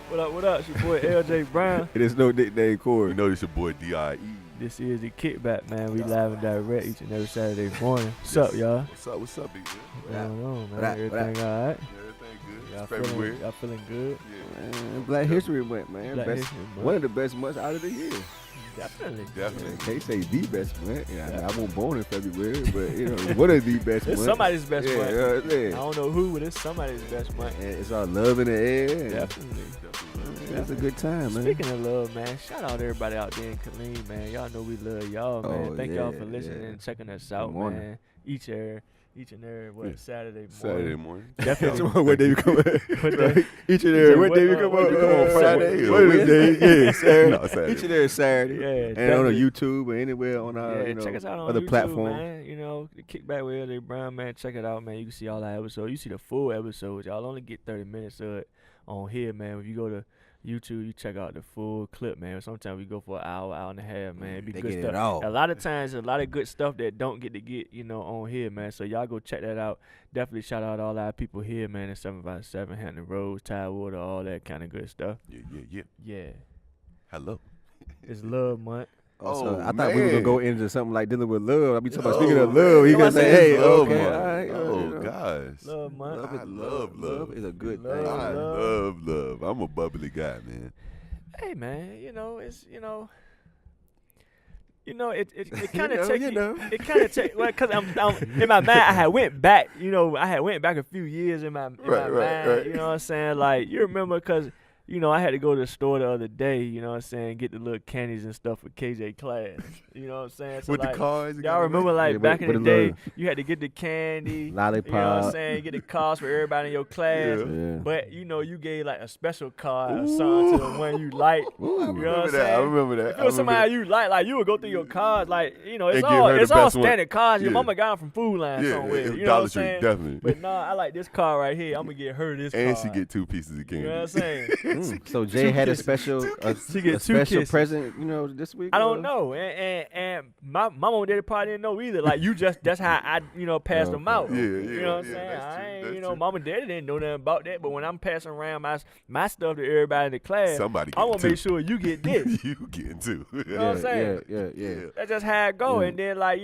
What up? It's your boy LJay Brown. It is no nickname Corey. You know it's your boy D.I.E. This is the Kickback, man. We live and direct each and every Saturday morning. What's up, y'all? What's up, big man? What's going on, man? What up? Everything all right? Yeah, everything good. Y'all It's February. y'all feeling good? Yeah, Man, Black History Month, man. Black Best, History Month. one of the best months out of the year. Definitely. definitely. Can't say the best month. Yeah, I mean, I wasn't born in February, but you know, one of the best It's months. somebody's best Yeah, month. yeah. I don't know who, but it's somebody's best month. And it's all love in the air. Definitely. It's a good time, man. Speaking of love, man, shout out everybody out there in Killeen, man. Y'all know we love y'all, man. Oh, Thank y'all yeah, for listening yeah. and checking us out, morning. man. Each and every Yeah. Saturday morning. Saturday morning. Definitely. What day we come up? What day? Each and every. What day we come what up? day we come on, Friday or What is it? Yeah, Saturday. No, Saturday. Each and every Saturday. Yeah, And on definitely. YouTube or anywhere on our Yeah, check us out on other YouTube, platforms. man. You know, the Kickback with LJay Brown, man. Check it out, man. You can see all the episodes. You see the full episodes. Y'all only get 30 minutes of it on here, man. If you go to YouTube, you check out the full clip, man. Sometimes we go for an hour and a half, man. It be They good get stuff. it all. A lot of times, a lot of good stuff that don't get, on here, man. So y'all go check that out. Definitely shout out all our people here, man. In 757 Hampton Roads, Tidewater, all that kind of good stuff. Yeah. Yeah, Hello. it's love month. So Oh, I thought we were gonna man. go into something like dealing with love. I be talking about speaking Oh, of love. He man. gonna say, Somebody "Hey, says love okay, month. all right." Oh, gosh. Love month. I love Love is a good Love, thing. I love. love. I'm a bubbly guy, man. Hey, man, it's it kind You know, of take you know. it kind of take because I'm in my mind I had went back a few years in my Right, mind, you know what I'm saying, like you remember because I had to go to the store the other day, you know what I'm saying, get the little candies and stuff for KJ class, you know what I'm saying, so With like, the cars. y'all remember like Yeah, back with in the the day little you had to get the candy, Lollipop. you know what I'm saying, get the cards for everybody in your class. Yeah. Yeah. But you gave like a special card or something to the one you like. I You know what I'm remember that. saying? I remember that. If it was somebody you like you would go through your cards, like it's And give all her the it's all best one. standard cards. Your Yeah. mama got them from Food Line Yeah, somewhere. yeah, You know what Dollar I'm Tree, saying? definitely. But no, I like this card right here. I'm gonna get her this And card. she get 2 pieces of candy. You know what I'm saying? So Jay had a special, She get 2 special kisses. present, this week. I don't know, and my mama and daddy probably didn't know either. Like that's how I passed them out. Yeah, You know what I'm yeah, saying? that's I true, ain't, that's true. mama and daddy didn't know nothing about that. But when I'm passing around my stuff to everybody in the class, Somebody I want get to make 2. sure you get this. You getting 2. You know what I'm saying? Yeah. That's just how it go. Yeah. And then like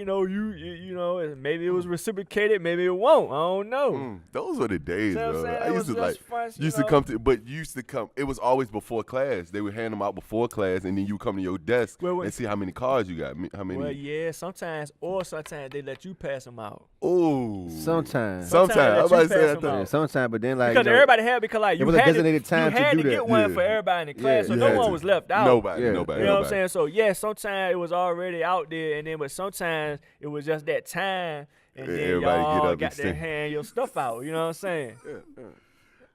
maybe it was reciprocated, maybe it won't. I don't know. Those were the days, You know what I'm bro. saying? I It used was to like just fun, used to come. It was always before class. They would hand them out before class, and then you come to your desk Well, and see how many cards you got. How many? Well, yeah, sometimes they let you pass them out. Oh, Sometimes. Sometimes I was about to they say let I you thought. pass Yeah, sometimes, but then like Because everybody had like it you was a had designated time you to had do to that. get one Yeah. for everybody in the class, so you no had one to. was left out. Nobody. Yeah. You know what I'm saying? So yeah, sometimes it was already out there, and then but sometimes it was just that time, and Yeah, then everybody y'all get up got and to sing. hand your stuff out. You know what I'm saying?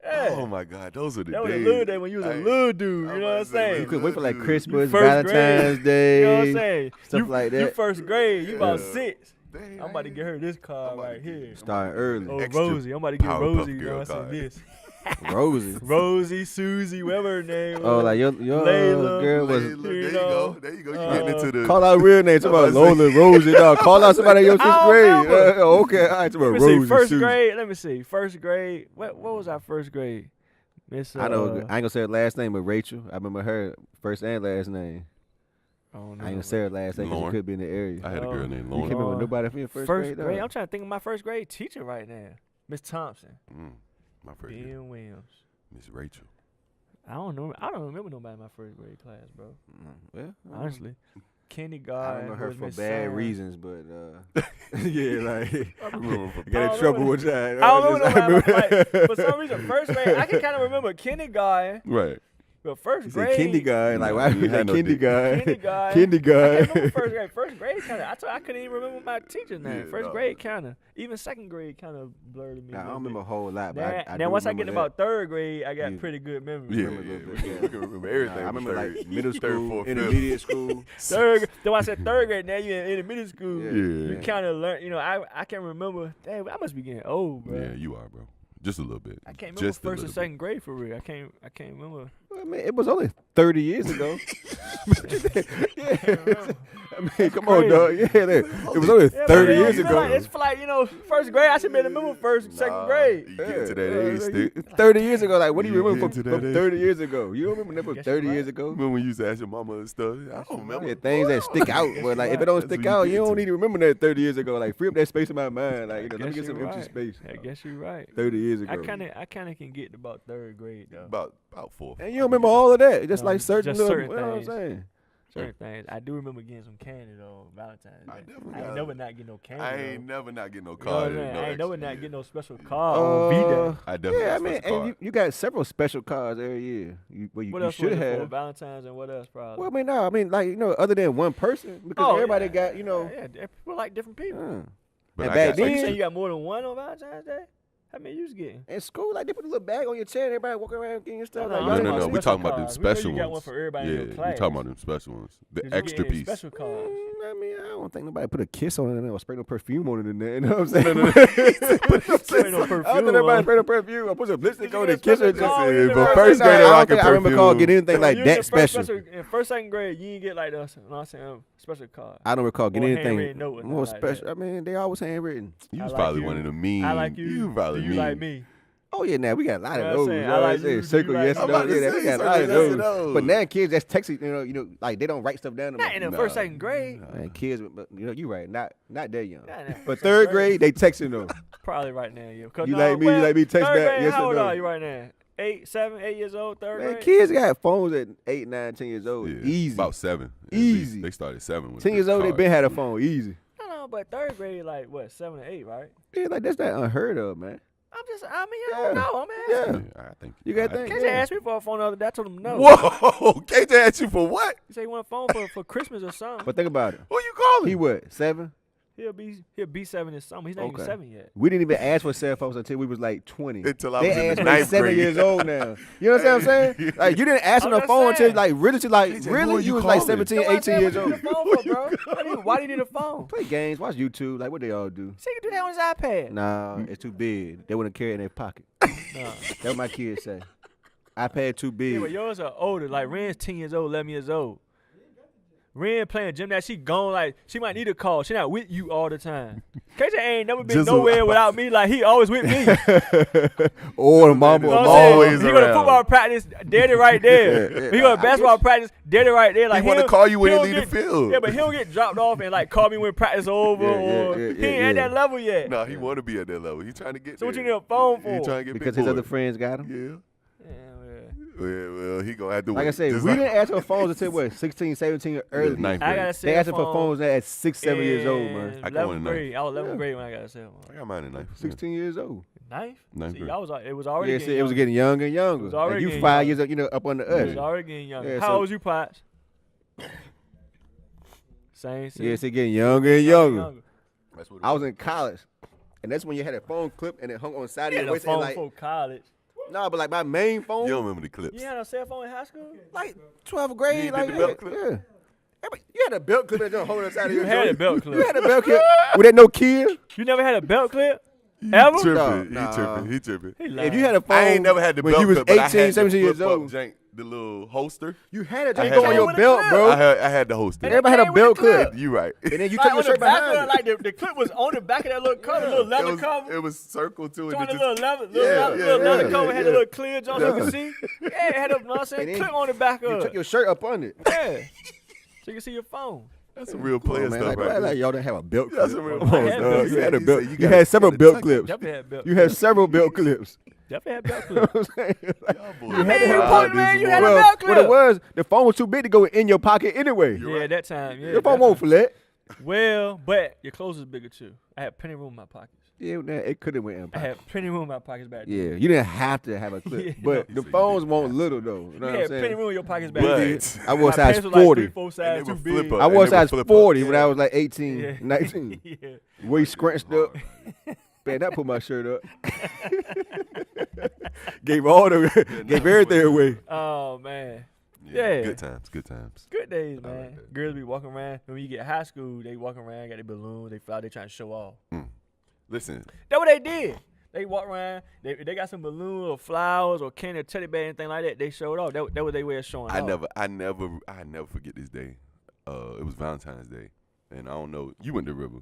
Yeah. Oh my God, those are the That was days. a little day when you was a little dude. You know what I'm saying? You could wait for like Dude. Christmas, first grade. Valentine's Day, You know what I'm saying? stuff like You that. first grade, you about Yeah. 6. Dang, I'm about to get her this card I'm about to right get here. Starting early. Oh, Extra Rosie. I'm about to get Powerpuff Rosie. You know Girl what I'm saying? card. This. Rosie. Rosie, Susie, whatever her name was. Oh, like your Layla. girl was. Layla, there you you go. know, There you go. You getting into the. Call out real names. Talk about I'm about to Lola, Rosie. No, call out somebody in your 6th I don't grade. remember. Okay, all right. Talk Let about me Rosie. see. First Susie. grade. Let me see. First grade. What was our first grade? Miss. I know. I ain't gonna say her last name, but Rachel. I remember her first and last name. I don't know. I ain't gonna say her last name because Lauren. she could be in the area. I had a girl named You can't Lauren. remember nobody from your first grade. grade. dog? I'm trying to think of my first grade teacher right now. Miss Thompson. My first year, Ben Williams. Miss Rachel. I don't know. I don't remember nobody in my first grade class, bro. Well, Honestly. I Kindergarten. remember her was for Miss bad Sam. reasons, but yeah, like I remember for got in don't trouble remember. one time. I don't remember nobody. Like, for some reason, first grade, I can kind of remember kindergarten, Right. but first You grade. said kindergarten, like No, why you was had that no kindergarten? Kindergarten. I Kindergarten. can't remember first grade. First grade kind of. I couldn't even remember my teacher's name. Yeah, First no. grade kind of. Even second grade kind of blurred to me. Nah, I a don't little remember a bit. whole lot, but Now, I now do once I get remember about third grade, I got Yeah. pretty good memory. Yeah, remember a little bit, yeah. We can remember everything. Nah, I remember from like middle third, school, fourth, fifth. intermediate school. Third. Though I said third grade. Now you in middle school. Yeah. Yeah. You kind of learn. I can remember. Damn, I must be getting old, bro. Yeah, you are, bro. Just a little bit. I can't remember Just a first and little second grade for real. I can't remember. I mean, it was only 30 years ago. Yeah. I mean, come on, dog. Yeah, it was only 30 years ago. It's for like, first grade. I should be remember second grade. You get to that age, stick. 30 years ago, like, what do you You remember get to from that 30 years ago? You don't remember that from Guess 30 you're years right. ago? Remember when you used to ask your mama and stuff? I don't remember. Yeah, things that stick out, but like if it don't That's stick what you out, get you don't to. need to remember that 30 years ago. Like free up that space in my mind. Like let me Guess get some you're empty right. space. I guess you're right. 30 years ago. I kind of can get to about third grade though. About 4. And you don't remember all of that. Just No, like certain just little, certain you know what I'm things. saying? Certain things. I do remember getting some candy though, on Valentine's Day. I definitely I ain't got never it. not get no candy. I though. ain't never not get no You know what card. I'm saying? no I ain't never extra, not get no special card on V-Day. I definitely Yeah, I got mean, special and card. you got several special cards every year. You What you else should was it for? have. Valentine's and what else probably? Well, I mean, no, I mean, like other than one person, because everybody yeah, got, Yeah, people like different people. But and I back got- So you then- say you got more than one on Valentine's Day? How many you was getting? in school, like they put a little bag on your chair, and everybody walk around getting your stuff. Like, No, y'all No, didn't no, want no. to We see- talking about them cards. We know special you got ones. one for everybody in Yeah, your we class. talking about them special ones. The Did you extra get any piece. special cards. I mean, I don't think nobody put a kiss on it or spray no perfume on it in there. You know what I'm saying? Spray no I don't think perfume everybody on. spray no perfume. I put some lipstick Did you on get and kiss a it. special card? Yeah, You but never- first I grade, don't rocking think I remember recall perfume. getting anything like You that in the first special. In first, second grade, you didn't get like the special card. I don't recall getting Or anything handwritten note or more nothing like special. that. I mean, they always handwritten. You I was like probably you. one of the mean. I like you. You probably you mean. like me. Oh yeah, now we got a lot You know of what I'm those. saying? You know I what I'm like saying? you, Circle you like yes, me. no, I'm about to yeah, we say, got a lot of circle yes and those. those. But now kids just text it, like they don't write stuff down. Not in the Nah. first, second grade. Man, kids, but you right, not that young. Not in the But first, third second grade, they texting them. Probably right now, yeah. 'Cause You no, like me? well, You like me? Text third back, grade, yes how or old no? are you right now? 8 years old, third Man, grade? kids got phones at 8, 9, 10 years old. Yeah, Easy. About 7. at Easy. least. They started 7. With 10 years old, they cards. been had a phone. Easy. No, but third grade, like, what, 7 or 8, right? Yeah, like that's not unheard of, man. I don't know. I'm asking. Yeah. I think You got I that? KJ Yeah. asked me for a phone the other day. I told him no. Whoa! KJ asked you for what? He said he want a phone for Christmas or something. But think about it. Who you calling? He what? 7? He'll be 7 this summer. He's not even Okay. 7 yet. We didn't even ask for cell phones until we was like 20. Until I They was in asked the me like 9th 7 grade. years old now. You know what I'm saying? Like you didn't ask for I'm no just phone until saying. like really, KJ, who are really you you was like calling? 17, That's what I 18 said, years what old. you need a phone for, bro? Why do you need a phone? Play games, watch YouTube, like what they all do. So he can do that on his iPad. Nah, it's too big. They wouldn't carry it in their pocket. Nah. That's what my kids say. iPad too Yeah, but big. yours are older. Like Ren's 10 years old, 11 years old. Ren playing gymnastics. She gone like she might need a call. She not with you all the time. KJ ain't never been Just nowhere a- without me. Like he always with me. Or the mama, You know or what I'm saying? always He go to around. football practice, daddy right there. Yeah, yeah. He go I to basketball practice, daddy right there. Like He want to don't- call you when he don't leave the get- field. Yeah, but he don't get dropped off and like call me when practice over. Yeah, or yeah, he ain't yeah. at that level yet. No, he want to be at that level. He trying to get So what there. you need a phone He for? trying to get because big his boy. other friends got him. Yeah. Yeah, yeah. Well, he gonna have to. Like I wait. said, Just we like- didn't ask for phones until what, 16, 17 or early. ninth I grade. got a cell They asked for phone phones at 6, 7 years old, man. in I got one 11th in grade. I was 11th Yeah. grade when I got a cell phone. I got mine in 9th. 16 years old. Ninth? Ninth See, grade. it was already Yeah, getting see, it was younger. getting younger and younger. It was already And you getting 5 younger. years, up under It was us. already getting younger. Yeah, How so- old was you, Potts? Same. Yeah, it's getting younger and younger. That's what it I was in college, and that's when you had a phone clip and it hung on the side You of had your a waist. And phone like, for college. no, but like my main phone, You don't remember the clips? You had a cell phone in high school? like 12th grade, You like did the belt clip? yeah. Yeah, but you had a belt clip that just hold on the side of You your had a joint. belt clip. You had a belt clip with that no kid. You never had a belt clip? He Ever? tripping. Nah. He tripping. He tripping. He If lying. you had a phone, I ain't never had the when belt you was clip, but I 18, had 17 the years flip-up old. jank, the little holster. You had a I joint had go on that. your belt, bro. I had the holster. And Everybody had came a with belt the clip. clip. You right. And then you Like took on your the shirt back behind of it. like the clip was on the back of that little cover, little leather cover. It was circled too. Join and the it little just- leather yeah, cover had a yeah. little clear joint so you could see. Yeah, it had a you know what I'm saying, And then clip on the back You of took it. your shirt up under it. Yeah. So you can see your phone. That's some real Come player on, man. stuff Like, right like there. y'all didn't have a belt clip. That's a real Come on, player dog. stuff. You had a He belt. said you You gotta- had several gotta belt tuck it. clips. Definitely had belt You had several belt clips. Definitely had belt You know clip. what I'm saying? Like, Y'all boys I mean, wild you this put- man, you had a morning. belt clip. what it was, the phone was too big to go in your pocket anyway. You're Yeah, right. that time. Yeah, Your phone won't definitely. flat. Well, but your clothes is bigger too. I had plenty of room in my pockets. Yeah, it could have went in I pocket. had plenty of room in my pockets back then. Yeah, you didn't have to have a clip, Yeah. but You the said you phones didn't won't little though. You know You what I'm had plenty of saying? room in your pockets back But then. I wore My size pants was like 40. 3-4 And size they too would big. flip up. I and wore they would size flip up. 40 when Yeah. I was like 18, Yeah. 19. Yeah. Waist scrunched up. Man, that put my shirt up. gave everything away. Oh man. Yeah. Yeah. Good times. Good times. Good days, I like man. that. Girls be walking around. When you get high school, they walking around, got their balloons, they fly, they trying to show off. Listen, That's what they did. They walk around. They got some balloons or flowers or candy or teddy bear, anything like that. They showed off. That was their way of showing off. I never forget this day. It was Valentine's Day, and I don't know. You went to River.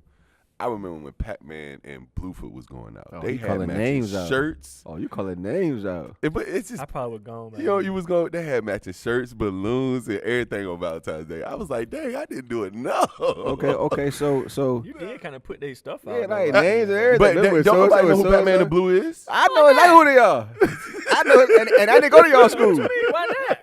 I remember when Pac-Man and Bluefoot was going out. Oh, they you had calling matching names out. shirts. Oh, you calling names out. But it's just I probably would go, man. you was going. They had matching shirts, balloons, and everything on Valentine's Day. I was like, dang, I didn't do it. No. Okay. So You did kind of put their stuff out. yeah, though, like right? names and everything. But Remember, don't nobody know who so, Batman and Blue is. I know exactly who they are. I know, and I didn't go to y'all school. Why not?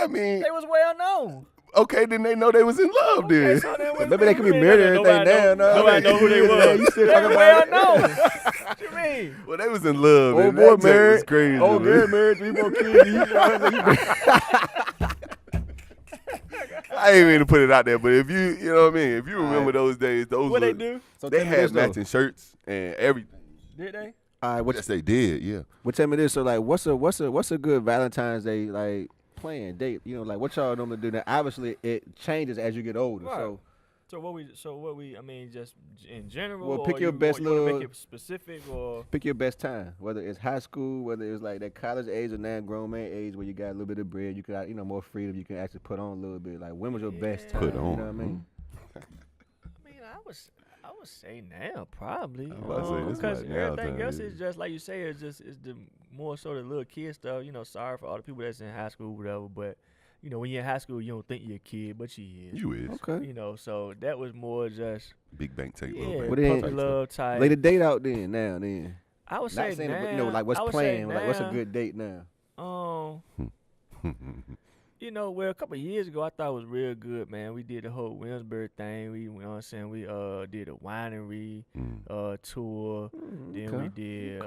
I mean, They was well known. okay, then they know they was in love. Then So they was- Maybe they could be married and everything now. Nobody know who they Yeah, was. you still They talking was well about it? known. What you mean? well, they was in love. Old and boy that joke married. was crazy. Old man. girl married, 3 more kids. I ain't mean to put it out there, but if you know what I mean, if you remember those days, those What were, they do? So they tell me had this, though. matching shirts and everything. Did they? All right, Yes, they did. Yeah. well, tell me this. So, like, what's a good Valentine's Day like plan date? You know, like what y'all normally do. Now, obviously, it changes as you get older. Right. So, I mean, just in general. Well, or pick your you best wanna little- make it specific, or pick your best time. Whether it's high school, whether it's like that college age or now grown man age, where you got a little bit of bread, you got more freedom. You can actually put on a little bit. Like, when was your best time? Put You on. know what I mean? I mean, I would say now probably was about to say, this because like now everything time, else yeah. is just like you say. It's the more so the little kid stuff. You know, sorry for all the people that's in high school, whatever. But you know, when you're in high school, you don't think you're a kid, but you is. You is. Okay. You know, so that was more just Big bank take little yeah, bank. What then- puppy love type. Lay the date out then. Then. I would Not say saying, now, but, you know, like what's I would playing. say Like, what's a now, good date now? You know, well, a couple of years ago, I thought it was real good, man. We did the whole Williamsburg thing. We, you know what I'm saying? We did a winery tour. Then we did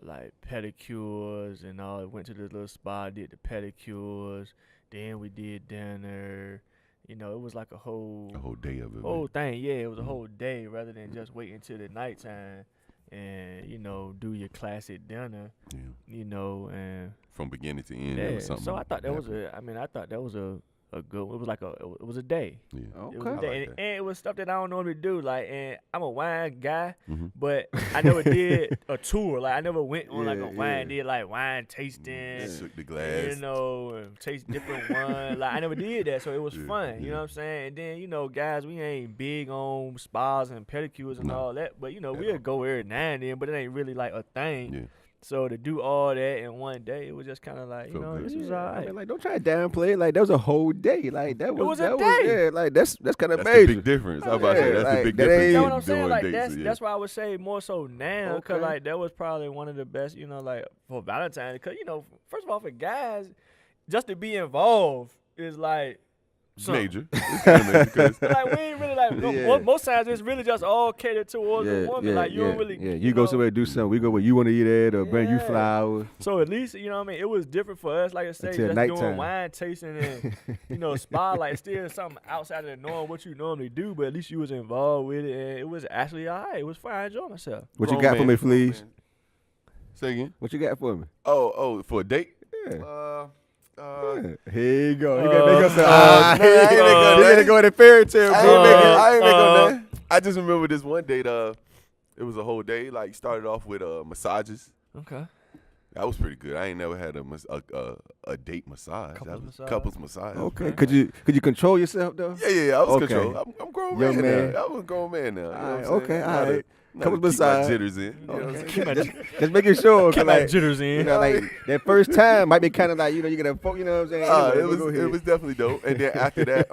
like pedicures and all. Went to the little spa, did the pedicures. Then we did dinner. You know, it was like a whole day of it. whole thing. Yeah, it was a whole day rather than just waiting till the nighttime and you know do your classic dinner. Yeah. You know, and From beginning to end, yeah. there was something. So I thought that was happened. I thought that was a good. It was like it was a day. Yeah. It was Okay. a day. like that. And it was stuff that I don't normally do. Like, and I'm a wine guy, Mhm. but I never did a tour. Like, I never went on like Yeah, a wine, yeah. did like wine tasting. Shook the glass. You know, and taste different wine. Like I never did that, so it was Yeah, fun. You yeah. know what I'm saying? And then you know, guys, we ain't big on spas and pedicures and No. all that, but you know, At we'll all. go every now and then. But it ain't really like a thing. Yeah. So to do all that in one day, it was just kind of like you Felt know, good. this was Yeah, all I right. mean, like, don't try to downplay it. Like, that was a whole day. Like, that was was a that day. yeah, like that's kind of That's the major. big difference. I was about to say Yeah, that's like, the big that difference. ain't- You know in what I'm saying? doing Like dates, that's why I would say more so now, cause Okay. like that was probably one of the best, you know, like for Valentine's, cause you know, first of all, for guys, just to be involved is like something. major. It's kinda major 'cause Like we ain't really like Yeah. most times it's really just all catered towards the woman. Like you don't really, yeah. You go know. somewhere to do something. We go where you want to eat at or bring you Yeah. flowers. So at least you know what I mean. It was different for us. Like I say, Until just nighttime. doing wine tasting and you know spa. Like still something outside of the norm what you normally do. But at least you was involved with it, and it was actually alright. It was fun. I enjoyed myself. What you Grown got for man, me, grown please? man. Say again. What you got for me? Oh, for a date? Yeah. Here you go. You gotta Uh, make us nah, I ain't make You no gotta name. go in the fairy tale, I bro. ain't make no name. I just remember this one date. It was a whole day. Like started off with massages. Okay. That was pretty good. I ain't never had a date massage. Couples That was massage? Couples massage. Okay. Could you control yourself though? Yeah. I was Okay. control. I'm a grown Young man, man. now. I'm a grown man now. You know what I'm Alright, saying? okay, Know how to- alright. know how to Couples keep my massage. jitters in. You know what I'm saying? Keep my, Just making sure. 'cause keep my like, jitters in. you know, like that first time might be kind of like you get a you know what I'm saying. Anyway, go it ahead. was definitely dope. And then after that,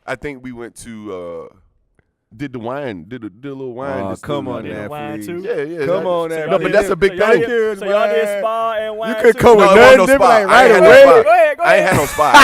I think we went to did a little wine. Oh, just come little- on Did the now, wine please. too? Yeah. Come on So now. y'all No, did but that's this- a big so y'all thing. did- So y'all did spa and wine You could too? come with No, it nothing wasn't no different spa. like I right ain't had no away. spa. Go ahead. I ain't had no spot.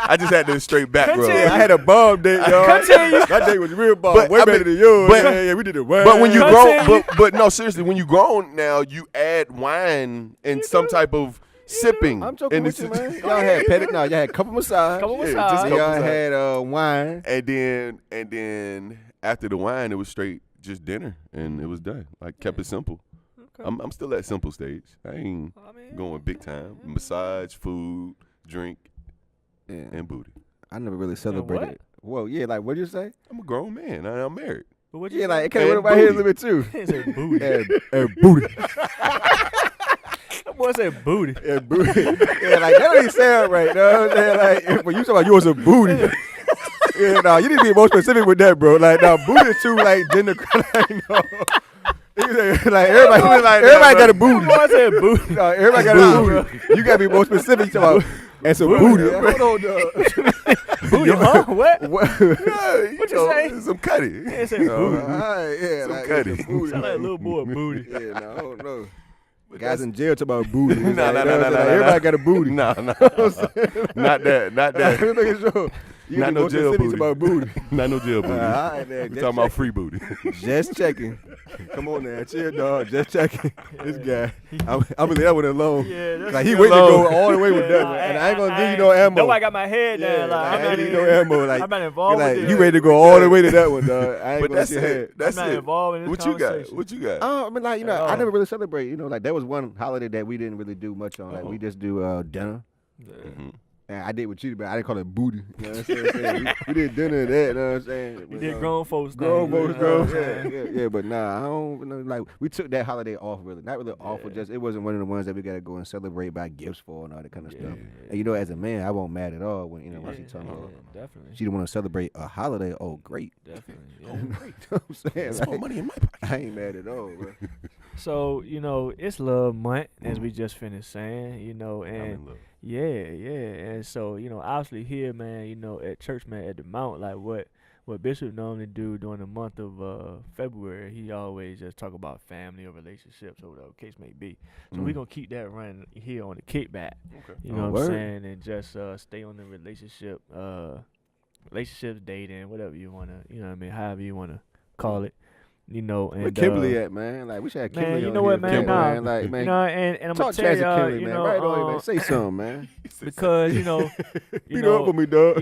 I just had the straight back rub. Continue. I had a bomb date, y'all. Continue. That date was real bomb. But, Way I better mean, than yours. but- yeah, we did it well. But when you Continue. grown, but no, seriously, when you grown now, you add wine and some type of sipping. I'm joking in with the you, si- man. Y'all had petty. No, y'all had couple massage. Couple Yeah, massage. just And couple y'all massage. had wine. And then after the wine, it was straight just dinner, and it was done. Like kept it simple. Okay. I'm still at simple stage. I ain't I mean, going big time. Massage, food, drink, Yeah. and booty. I never really celebrated what? it. Whoa, yeah, like what'd you say? I'm a grown man. I'm married. But what you Yeah, say? like it kind of went over my head a little bit too. He said booty. Booty. That boy said booty. Yeah, booty. Yeah, like that don't even sound right. You know what I'm saying? Like, when you talking about you was a booty. Yeah, no, you need to be more specific with that, bro. Like, now, booty is too, like, gender. Like, no. Like, everybody got a booty. Boy said booty. No, everybody got a booty. You got to be more specific. You talking about, and some booty. Hold on, Booty, huh? What? What? What you say? Some cutty. He said booty. Yeah, Some like, cutty. booty. Sound like a little boy booty. Yeah, no, I don't know. Guys in jail talk about booty. Nah, everybody got a booty. Nah. Not that. Not no jail booty. About booty. Not no jail booty. All right, man. We talking about free booty. Just checking. Come on now, chill, dog. Just checking. This guy, I'm gonna leave that one alone. Yeah, that's Like he waiting to go all the way with that one, and I ain't gonna give you no ammo. Nobody got my head down. Yeah, Like, I ain't give you no ammo. Like I'm not involved like with it. you ready to go all the way to that one, dog. I ain't But gonna that's let your head. it. That's I'm not it. involved in this What you got? conversation. What you got? I mean, like At I all. never really celebrate. Like that was one holiday that we didn't really do much on. Like we just do dinner. Mhm. And I did with you, but I didn't call it booty. You know what I'm saying? we did dinner and that. You know what I'm saying? You did grown folks. Grown thing, folks, you know what I'm grown. saying? Yeah. But nah, I don't. You know, like we took that holiday off, really. Not really off, but just it wasn't one of the ones that we gotta go and celebrate, buy gifts for, and all that kind of stuff. And you know, as a man, I won't mad at all when when she told me Definitely. she didn't want to celebrate a holiday. Oh, great. Definitely. You Yeah. know what I'm saying? That's more Like, money in my pocket. I ain't mad at all, bro. So, it's love month, as we just finished saying, I'm and in love. yeah. And so, obviously here, man, at church, man, at the Mount, like what Bishop normally do during the month of February, he always just talk about family or relationships or whatever the case may be. So we gonna keep that running here on the Kickback. Okay. You know what I'm word. saying? And just stay on the relationships, dating, whatever you wanna, however you wanna call it. And Where Kimberly at, man? Like we should have man, Kimberly you on know here, what, man? Kimberly, Nah. Like, man, and I'm talk gonna tell trash to y'all, Kimberly, man. Right on, man. Say something, man. because Beat her up for me, dog.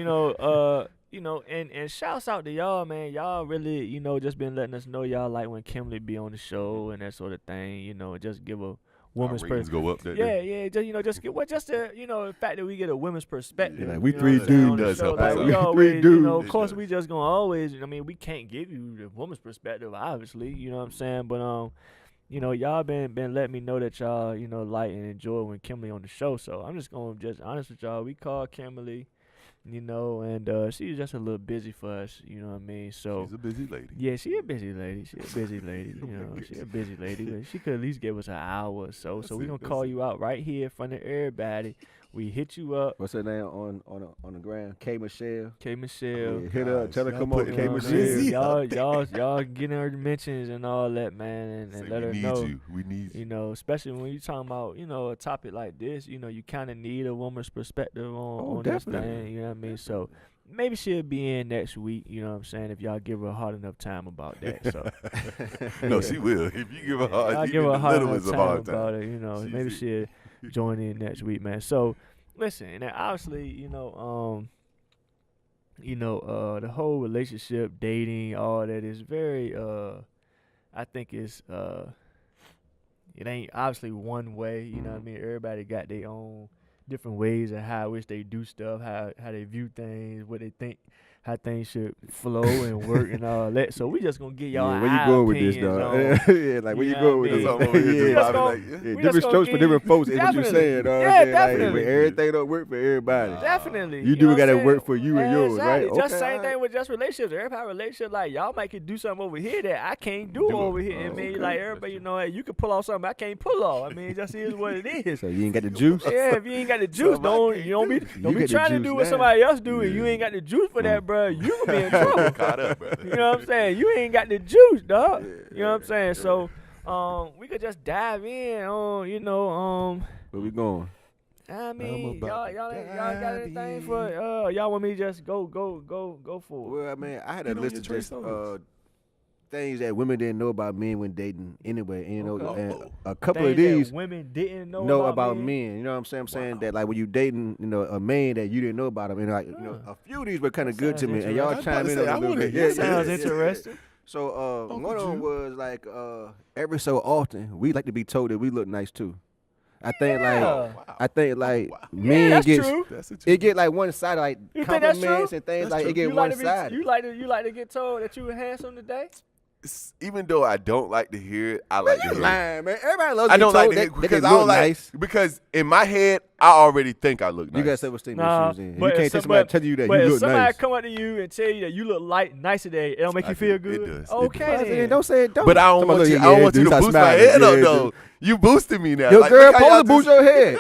and shouts out to y'all, man. Y'all really, just been letting us know y'all like when Kimberly be on the show and that sort of thing. Just give a woman's ratings go up that yeah, day. just get the fact that we get a woman's perspective. Yeah, like, we you know three what I'm saying, dudes on the does show. help Like, us we out. always, Three dudes. of It course, does. we just gonna always. We can't give you the woman's perspective, obviously. You know what I'm saying? But y'all been letting me know that y'all like and enjoy when Kimberly on the show. So I'm just gonna honest with y'all. We called Kimberly. And she's just a little busy for us, you know what I mean? So She's a busy lady. yeah, she a busy lady. She a busy lady, she a busy lady. But she could at least give us an hour or so. That's So we it, gonna that's call it. you out right here in front of everybody. We hit you up, What's her name on the ground? K Michelle. K Michelle. Yeah, hit her up. Tell her Y'all come on, putting K You know what I'm Michelle. saying? Y'all getting her mentions and all that, man, and let her know. We need you. Especially when you talking about, a topic like this, you kind of need a woman's perspective on this definitely. thing, you know what I mean? So maybe she'll be in next week, you know what I'm saying, if y'all give her a hard enough time about that. So No, she will. If you give her a I'll hard, give her a hard little enough ones a time hard about time. it, maybe she'll join in next week, man. So listen, and then obviously, the whole relationship, dating, all that is very I think it's it ain't obviously one way, you know what I mean? Everybody got their own different ways of how which they do stuff, how they view things, what they think, how things should flow and work and all that. So we just gonna get y'all Yeah, where you our going with this, opinions dog? on- Yeah, like where You you know going what with I this? mean? I'm over here We just just vibing gonna- like, yeah. Yeah, we just different gonna strokes for give- different folks is what you Definitely. saying, dog. Yeah, Saying, like, definitely. but everything don't work for everybody. Definitely. You do know gotta what I'm work saying? for you and yours, right? Exactly. Just Okay, same alright. thing with just relationships. Everybody relationship, like y'all might could do something over here that I can't do over here. I mean, okay. like everybody, hey, you can pull off something I can't pull off. I mean, it just is what it is. So you ain't got the juice? Yeah, if you ain't got the juice, Something I don't can't you don't be do. don't You be get the trying to juice do what now. somebody else do, and Yeah. you ain't got the juice for that, bro. You gonna be in trouble. Caught up, brother. You know what I'm saying? You ain't got the juice, dog. You know what I'm saying? So, we could just dive in on, Where we going? I mean, about y'all to got dive anything in. for y'all want me to just go for it? Well, I mean, I had a Get on list your of Trey just Songz. things that women didn't know about men when dating anyway. And, Okay. and a couple Things of these that women didn't know know about about men. men. You know what I'm saying? I'm saying Wow. that like when you dating, a man that you didn't know about him, and like a few of these were kind of good to sounds me, and y'all interesting. I chime was in about on to a say, little I bit. wanna hear Sounds this. interesting. So Uncle one of them Drew. was like every so often we like to be told that we look nice too. I think Yeah. Wow. I think like Wow. men that's get true. That's a it get like one side like You think that's compliments true? and things That's like true. it get You one like to side. be, you like to get told that you were handsome today? even though I don't like to hear it, I like to hear it. Lying, man. Everybody loves. I don't like to hear it because I don't like nice. because in my head I already think I look nice. You gotta say what statement Nah, shoes in. but You can't if tell somebody tell you that you if look somebody nice. come up to you and tell you that you look nice today, it don't make I you feel do. It good. does. Okay, Well, then. don't say it. Don't. But I don't want you. I don't want you to boost my head up though. You boosted me now. Your Like, girl look how y'all supposed to boost your head.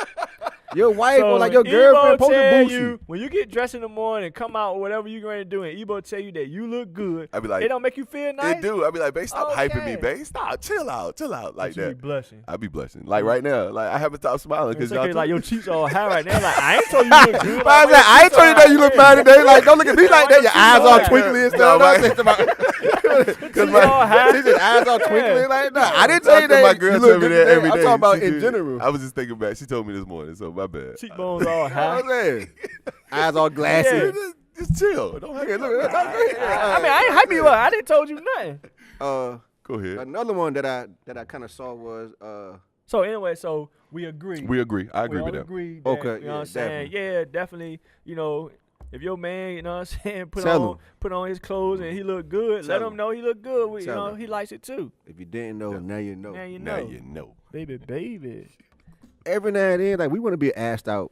Your wife or like your Ebo girlfriend supposed to tell boost you. when you get dressed in the morning and come out or whatever you're going to do, and Ebo tell you that you look good. I be like, it don't make you feel nice. It do. I be like, babe, stop hyping me, Okay. babe. Stop, chill out, like You be that. blushing. I be blushing. Like right now, like I haven't stopped smiling because It's y'all okay, like your cheeks all high right now. Like I ain't told you you look good. I was like, I ain't told you that you look fine today. Like, don't look at me like that. Your eyes all twinkly and stuff. Because my eyes all twinkly like that. I didn't tell you that. My girl told me that every day. I'm talking about She in did. general. I was just thinking back. She told me this morning, so my bad. Cheekbones all You know high. what I'm saying? Eyes all glassy. Yeah. Just chill. Don't hype me Look, up. I mean, I ain't hype you up. I didn't told you nothing. Go ahead. Another one that I kind of saw was So anyway, so we agree. We agree. I agree we with all that. agree that, Okay, you know yeah, what I'm saying? Yeah, definitely. You know, if your man, you know what I'm saying, Tell put on his clothes and he look good, let Tell him know he look good. You Tell know, him. he likes it too. if you didn't know, now you know. Now you Now know. you know. Baby. Every now and then, like we want to be asked out.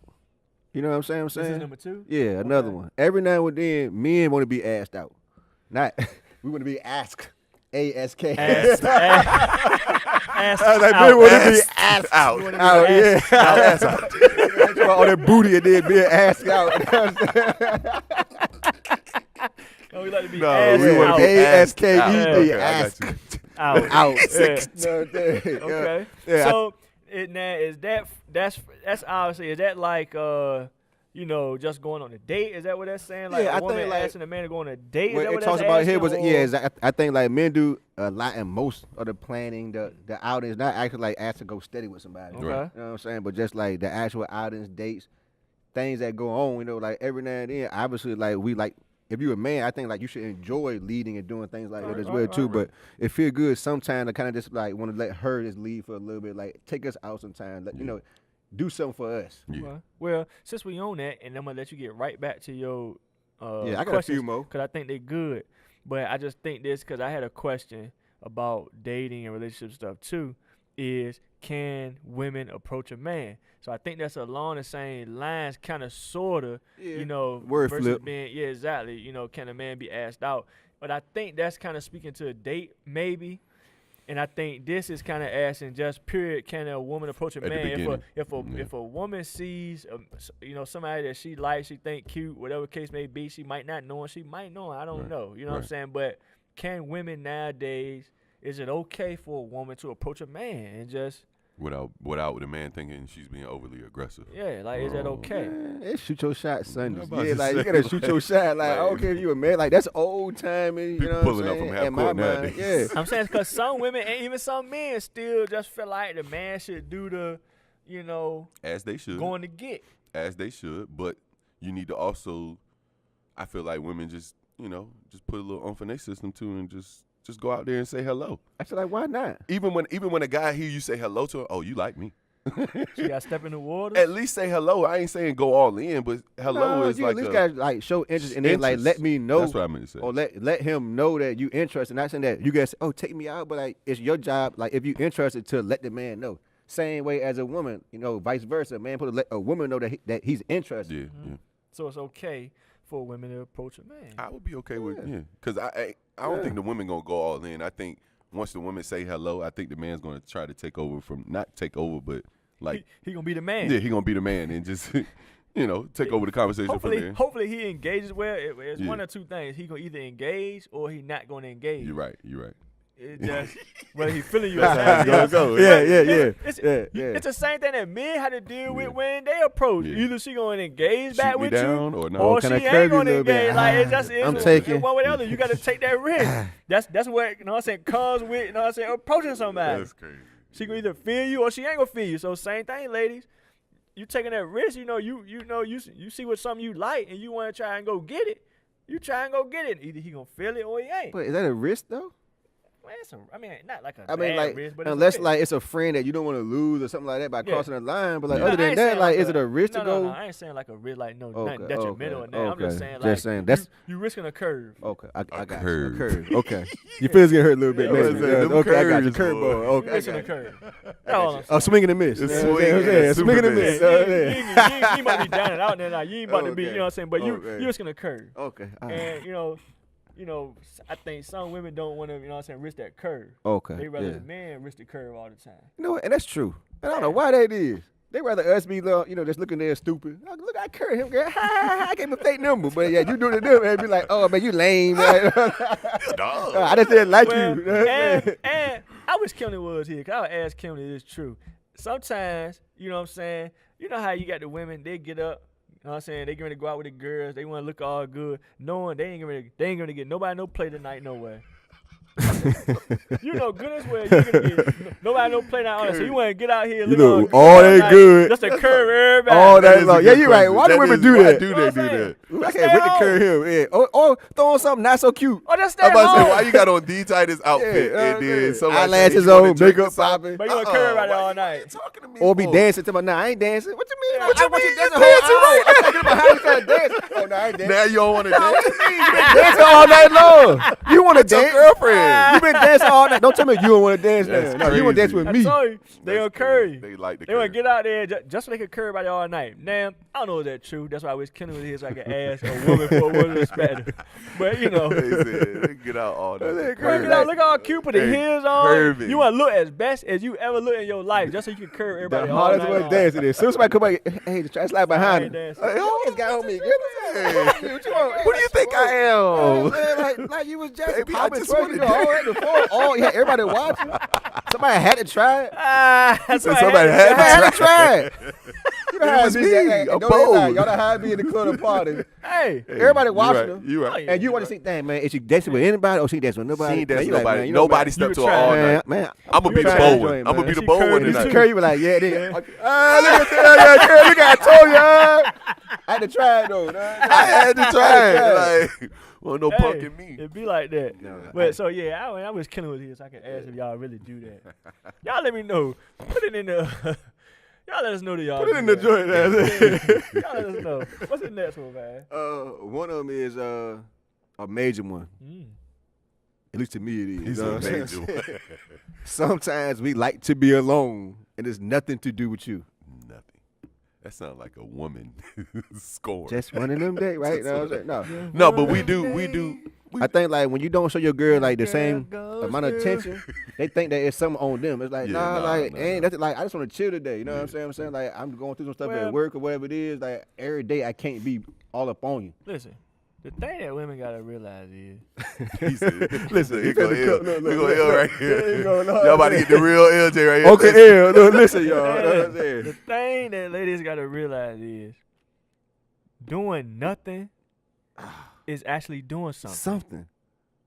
You know what I'm saying? This is number 2? Yeah, another Okay. one. Every now and then, men want to be asked out. Not we want to be asked. A-S-K. Ass I was like, men want to be asked out. You wanna be out. Yeah. asked Ass out. All that booty and then being asked out. Oh, we like to be No, ass we wanna out. be A-S-K-E-D. Okay, I Ask. got you. out. Out. Yeah. Okay. Okay. So now is that's obviously is that like you know, just going on a date? Is that what that's saying? Like Yeah, a I woman think, like, asking a man to go on a date? Is What that it what talks that's about here asking, was I think like men do a lot in most of the planning, the outings, not actually like ask to go steady with somebody. Okay. You know what I'm saying? But just like the actual outings, dates, things that go on, you know, like every now and then, obviously like we like if you're a man, I think like you should enjoy leading and doing things like that as well too. But it feel good sometimes to kind of just like want to let her just lead for a little bit, like take us out sometime, let you know, do something for us. Yeah. Okay. Well, since we own that, and I'm gonna let you get right back to your Yeah, I got a few more. because I think they're good. But I just think this because I had a question about dating and relationship stuff too. Is can women approach a man? So I think that's along the same lines, kind of, sorta. Yeah. You know, Word versus flip. being exactly. You know, can a man be asked out? But I think that's kind of speaking to a date, maybe. And I think this is kind of asking just period. Can a woman approach a At the man beginning. if a woman sees you know somebody that she likes, she think cute, whatever case may be, she might not know, she might know. I don't Right. know. You know what I'm Right. saying? But can women nowadays? Is it okay for a woman to approach a man and just Without the man thinking she's being overly aggressive. like is that okay? It's shoot your shot Sundays. I'm about Yeah, to like you say, gotta shoot your shot. Like, like- I don't care if you a man. Like that's old time. You People know what pulling I'm up saying? from half In my court mind, nowadays. yeah. I'm saying because some women and even some men still just feel like the man should do the, you know, As they should. going to get. As they should. But you need to also, I feel like women just, just put a little oomph in their system too and just go out there and say hello. I feel like why not? Even when a guy hear you say hello to him, oh, you like me. She got to step in the water. At least say hello. I ain't saying go all in, but hello No, is you like at least a, gotta like show interest and then like interest. let me know. That's what I meant to say. Or let him know that you interested. Not saying that you guys say, oh, take me out, but like it's your job. Like if you interested to let the man know. Same way as a woman, vice versa. A man put to let a woman know that he's interested. yeah. So it's okay for women to approach a man. I would be okay with because I don't think the women gonna go all in. I think once the women say hello, I think the man's gonna try to take over not take over, but like He gonna be the man. yeah, he gonna be the man and just take over the conversation from there. Hopefully he engages well. It's Yeah. one or two things. He gonna either engage or he not gonna engage. You're right. It just whether he feeling you or That's not. how it's gonna go. Yeah. It's the same thing that men had to deal with when they approach. Yeah. Either she gonna engage back Shoot me with down you, or no. or Can she I ain't curve you a gonna little bit? engage. Like it's just I'm it's taking. one way or the other. You got to take that risk. That's what what I'm saying comes with what I'm saying approaching somebody. That's crazy. She gonna either feel you or she ain't gonna feel you. So same thing, ladies. You taking that risk. You see what something you like and you want to try and go get it. You try and go get it. Either he gonna feel it or he ain't. But is that a risk though? I mean, not like a I mean, bad like, risk, but unless it's a risk. like it's a friend that you don't want to lose or something like that by Yeah. crossing the line. But like No, other I than ain't that, saying like, like is it a risk to no, go? No, I ain't saying like a risk, like nothing Okay, detrimental in that. I'm just saying, Just like, saying that's you risking a curve. okay. I got you. A curve. curve. Okay, your feels get hurt a little bit. Yeah, Maybe. I'm saying, Yeah, them okay, I got you. curves, Curve boy. ball. You Okay, I risking got a you. curve. That's all I'm saying. A swing and a miss. It's Yeah, swing yeah, and yeah, a swing and a super miss. Yeah, you ain't about to be down and out there now. You ain't about to be, you Okay. know what I'm saying? But you Okay. risking a curve. Okay. All right. And I think some women don't want to, you know what I'm saying, risk that curve. Okay. They rather Yeah. the man risk the curve all the time. You know what? And that's true. And I don't know why that is. They rather us be, just looking there stupid. Look, I curve him, girl. I gave him a fake number. But yeah, you do the number and be like, oh, man, you lame. Man. I just didn't like Well, you. and I wish Kimmy was here, because I would ask Kimmy, it's true. Sometimes, you know what I'm saying, you know how you got the women, they get up, you know what I'm saying, they get ready to go out with the girls, they want to look all good, knowing they ain't gonna get nobody no play tonight nowhere. You know good as well you gonna get nobody no play night on it. So you want to get out here You look know, all good. all they night, good. Just to curve everybody. All That that is a long. good Yeah, you're right. question. Why do That women is- do why that? do You know they what do I'm that? saying? I Just can't stay wait to home. curve him. Yeah. Or throw on something not so cute. Or just stay I'm about to say, home. why you got on the tightest outfit Yeah, and then somebody eyelashes say, you wanna on, drink makeup or something? popping. But you want to curve out there all Why night. you talking to me Or be for? dancing to my, nah, I ain't dancing. What you mean? What you want mean? you dancing You dancing whole right hour. I'm thinking about how you trying to dance. Oh, no, I ain't dancing. Now you don't want to dance? Dancing all night long. You want to That's your dance? girlfriend. You been dancing all night. Don't tell me you don't want to dance That's now. No, you want to dance crazy. with I me. told you, they gonna curve you. They like the They want curve. to get out there just so they can curve out there all night. Now, I don't know if that's true. That's why I wish Kenny was here so I could ask a woman for a woman's perspective. But, you know. They said, they get out all They that. curve. Look at look how cute with the Hey, heels on. curving. You want to look as best as you ever look in your life, just so you can curve everybody The all hardest night one long. dancing is. Soon as somebody come back, hey, just try to slide behind ain't him. dancing. Hey, hold this guy on me. Hey. What you want? Who do you think I am? Like you was just Baby, I popping, just twerking, wanna all that before. All yeah, everybody watching. Somebody had to try it. That's said what I somebody had had to to say. Had to try it. You know It how was it be. me, Don't a they lie. bold. Y'all know how it be in the club and party. Hey. Everybody watching you them. right. You Oh, right. yeah. And you want to see, dang, man, is she dancing with anybody or she dancing with nobody? She ain't dancing Man, with you like, nobody. man, you know, Nobody man, stepped you to her try, all man, night. man. I'm gonna be the try bold that one. joint, I'm gonna man. be the She bold one curved. You tonight. see Curry, you be like, yeah, it is. Look at Curry, look at I told you. I had to try it though. I had to try it. Like, well, no punking me. It be like that. No, But so yeah, I wish Kenny was here so I could ask if y'all really do that. Y'all let me know. Put it in the. Y'all let us know that y'all. Put it do in the that. joint. That's it. Y'all let us know. What's the next one, man? One of them is a major one. At least to me it is. He's You know a what I'm major saying? one. Sometimes we like to be alone and it's nothing to do with you. Nothing. That sounds like a woman score. Just one of them days, right? Just No, one I'm saying, no. No, but we do. I think like when you don't show your girl like the same amount of attention, they think that it's something on them. It's like, ain't nothing. Like I just want to chill today. You know what I'm saying? Like I'm going through some stuff Well, at work or whatever it is. Like every day I can't be all up on you. Listen, the thing that women gotta realize is He said, Listen, here go L. look, Here go L right Here you here. go, no, Y'all about to get the real LJ right here. Okay, look, listen, y'all. Know what I'm saying? the thing that ladies gotta realize is doing nothing is actually doing something. Something.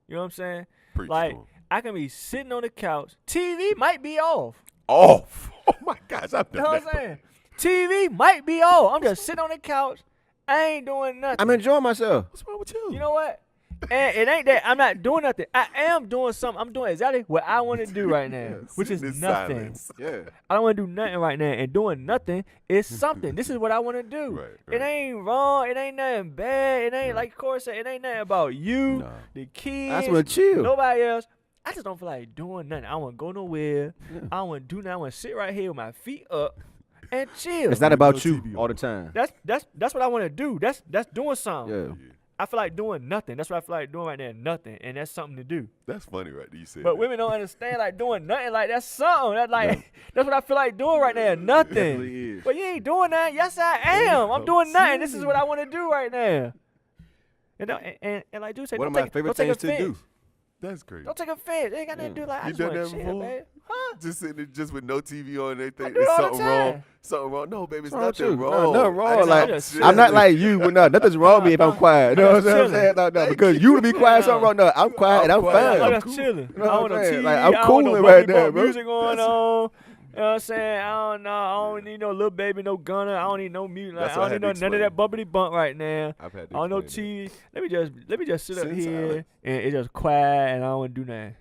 You know what I'm saying? Preach Like to 'em. I can be sitting on the couch, TV might be off. Off. Oh my gosh, I've You know done what that. I'm saying? TV might be off. I'm just sitting on the couch. I ain't doing nothing. I'm enjoying myself. What's wrong with you? You know what? And it ain't that I'm not doing nothing. I am doing something. I'm doing exactly what I want to do right now, which is Sitting in nothing. silence. Yeah. I don't want to do nothing right now, and doing nothing is something. This is what I want to do. Right, It right. ain't wrong. It ain't nothing bad. It ain't like Corey said. It ain't nothing about you, Nah. the kids, I just want to chill. nobody else. I just don't feel like doing nothing. I don't want to go nowhere. I don't want to do nothing. I want to sit right here with my feet up and chill. It's not about No you TV all the time. That's what I want to do. That's doing something. Yeah. I feel like doing nothing. That's what I feel like doing right now. Nothing, and that's something to do. That's funny, right? You said But that. women don't understand like doing nothing. Like that's something. That's like that's what I feel like doing right now. Nothing. Definitely is. But you ain't doing that. Yes, I am. I'm doing nothing. This is what I want to do right now. And like dude said, One of don't my take- favorite don't take things to do. offense. That's crazy. Don't take offense. They ain't got nothing to do. Like I You just done want that to chill, before? man. Huh? Just sitting there just with no TV on and everything. I do it There's all the something wrong. time. Something wrong. No, baby, it's What's wrong with nothing you? wrong. Nothing wrong. I just Like, want to I'm not chill. like you, but no, nothing's wrong with me if I'm quiet. You know what I'm chilling. saying? No, because you to be quiet, something wrong. No, I'm quiet and I'm quiet. I'm fine. just cool. chilling. You know I what want no I'm saying? TV. Like, I'm I don't want cooling no right bubbly now, butt bro. music going on. You know what I'm saying? I don't need no little baby, no gunner. I don't need no music. Like, That's I what I don't need had to none of explain. that bubbly bump right now. I've had to I don't know explain TV. Let me just sit up Sit in here silence. and it's just quiet and I don't want to do nothing.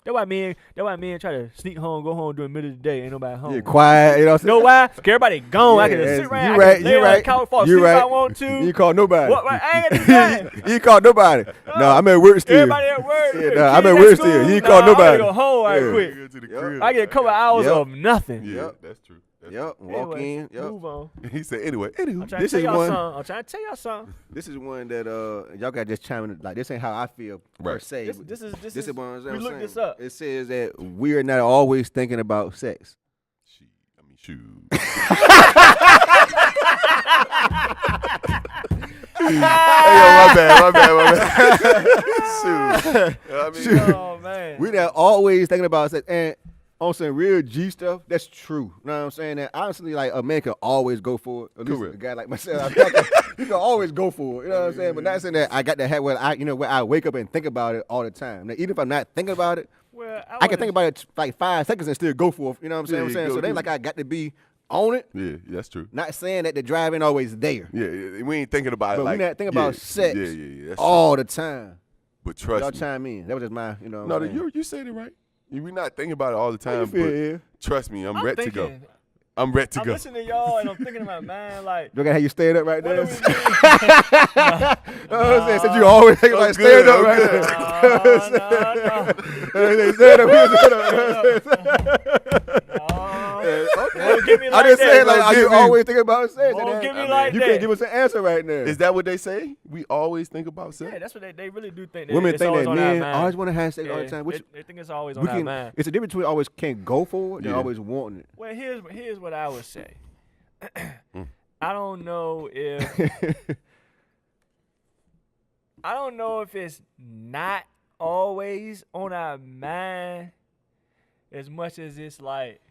That's why men try to sneak home, go home during the middle of the day. Ain't nobody home. Yeah, quiet. You know what I'm You know why? Cause everybody gone. I can Yeah, just sit around. you I right, can lay you on right, the couch, fall you asleep if I right. want to. You ain't call nobody. What? I ain't gonna do that. You ain't call nobody. No, I'm at work still. Everybody at work. Yeah, kids nah, I'm at at work school. still. You ain't Nah, call I'm nobody. gonna go home right Yeah. quick. Go to the Yep. crib. I get a couple hours Yep. of nothing. Yeah, Yep. that's true. Yep, walk Anyway, in. Yep. Move on. He said, anyway, I'm anywho. trying This to is tell y'all one- something. I'm trying to tell y'all something. This is one that y'all got just chime in. Like, this ain't how I feel per Right. se. This is This is what I'm we saying. looked this up. It says that we're not always thinking about sex. Shoot. Hey, my bad. Shoot. I mean, Oh man. We're not always thinking about sex. And on some real G stuff, that's true. You know what I'm saying? That honestly, like, a man can always go for it. At least Correct. a guy like myself, you can always go for it. You know what I'm saying? But not saying that I got to have where I wake up and think about it all the time. Now, even if I'm not thinking about it, Well, I can think about it like 5 seconds and still go for it. You know what I'm saying? Yeah, So go they do like it. I got to be on it. yeah, that's true. Not saying that the drive ain't always there. Yeah, we ain't thinking about it But we like. not thinking about sex Yeah. That's all the time. But trust Y'all me. chime in. That was just my, you know. No, what I'm saying. you said it right. We not thinking about it all the How you time. feel, But yeah? trust me, I'm I'm ready to go. thinking. I'm ready to I'm go. listening to y'all and I'm thinking in my mind like, Look at how you stand up right what there. do we You mean? know what I'm saying? Since you always think about stand up right there. No. Stand up. Won't get me I like just that. said, like, are you Give me- always thinking about sex? Won't And get me then like you that. can't give us an answer right now. Is that what they say? We always think about sex. Yeah, that's what they really do think. That Women it's think always that on our men mind. always want to have sex all the Yeah, time. Which they think it's always on we our can. mind. It's a difference between always can't go for it and Yeah. always wanting it. Well, here's what I would say. I don't know if it's not always on our mind as much as it's like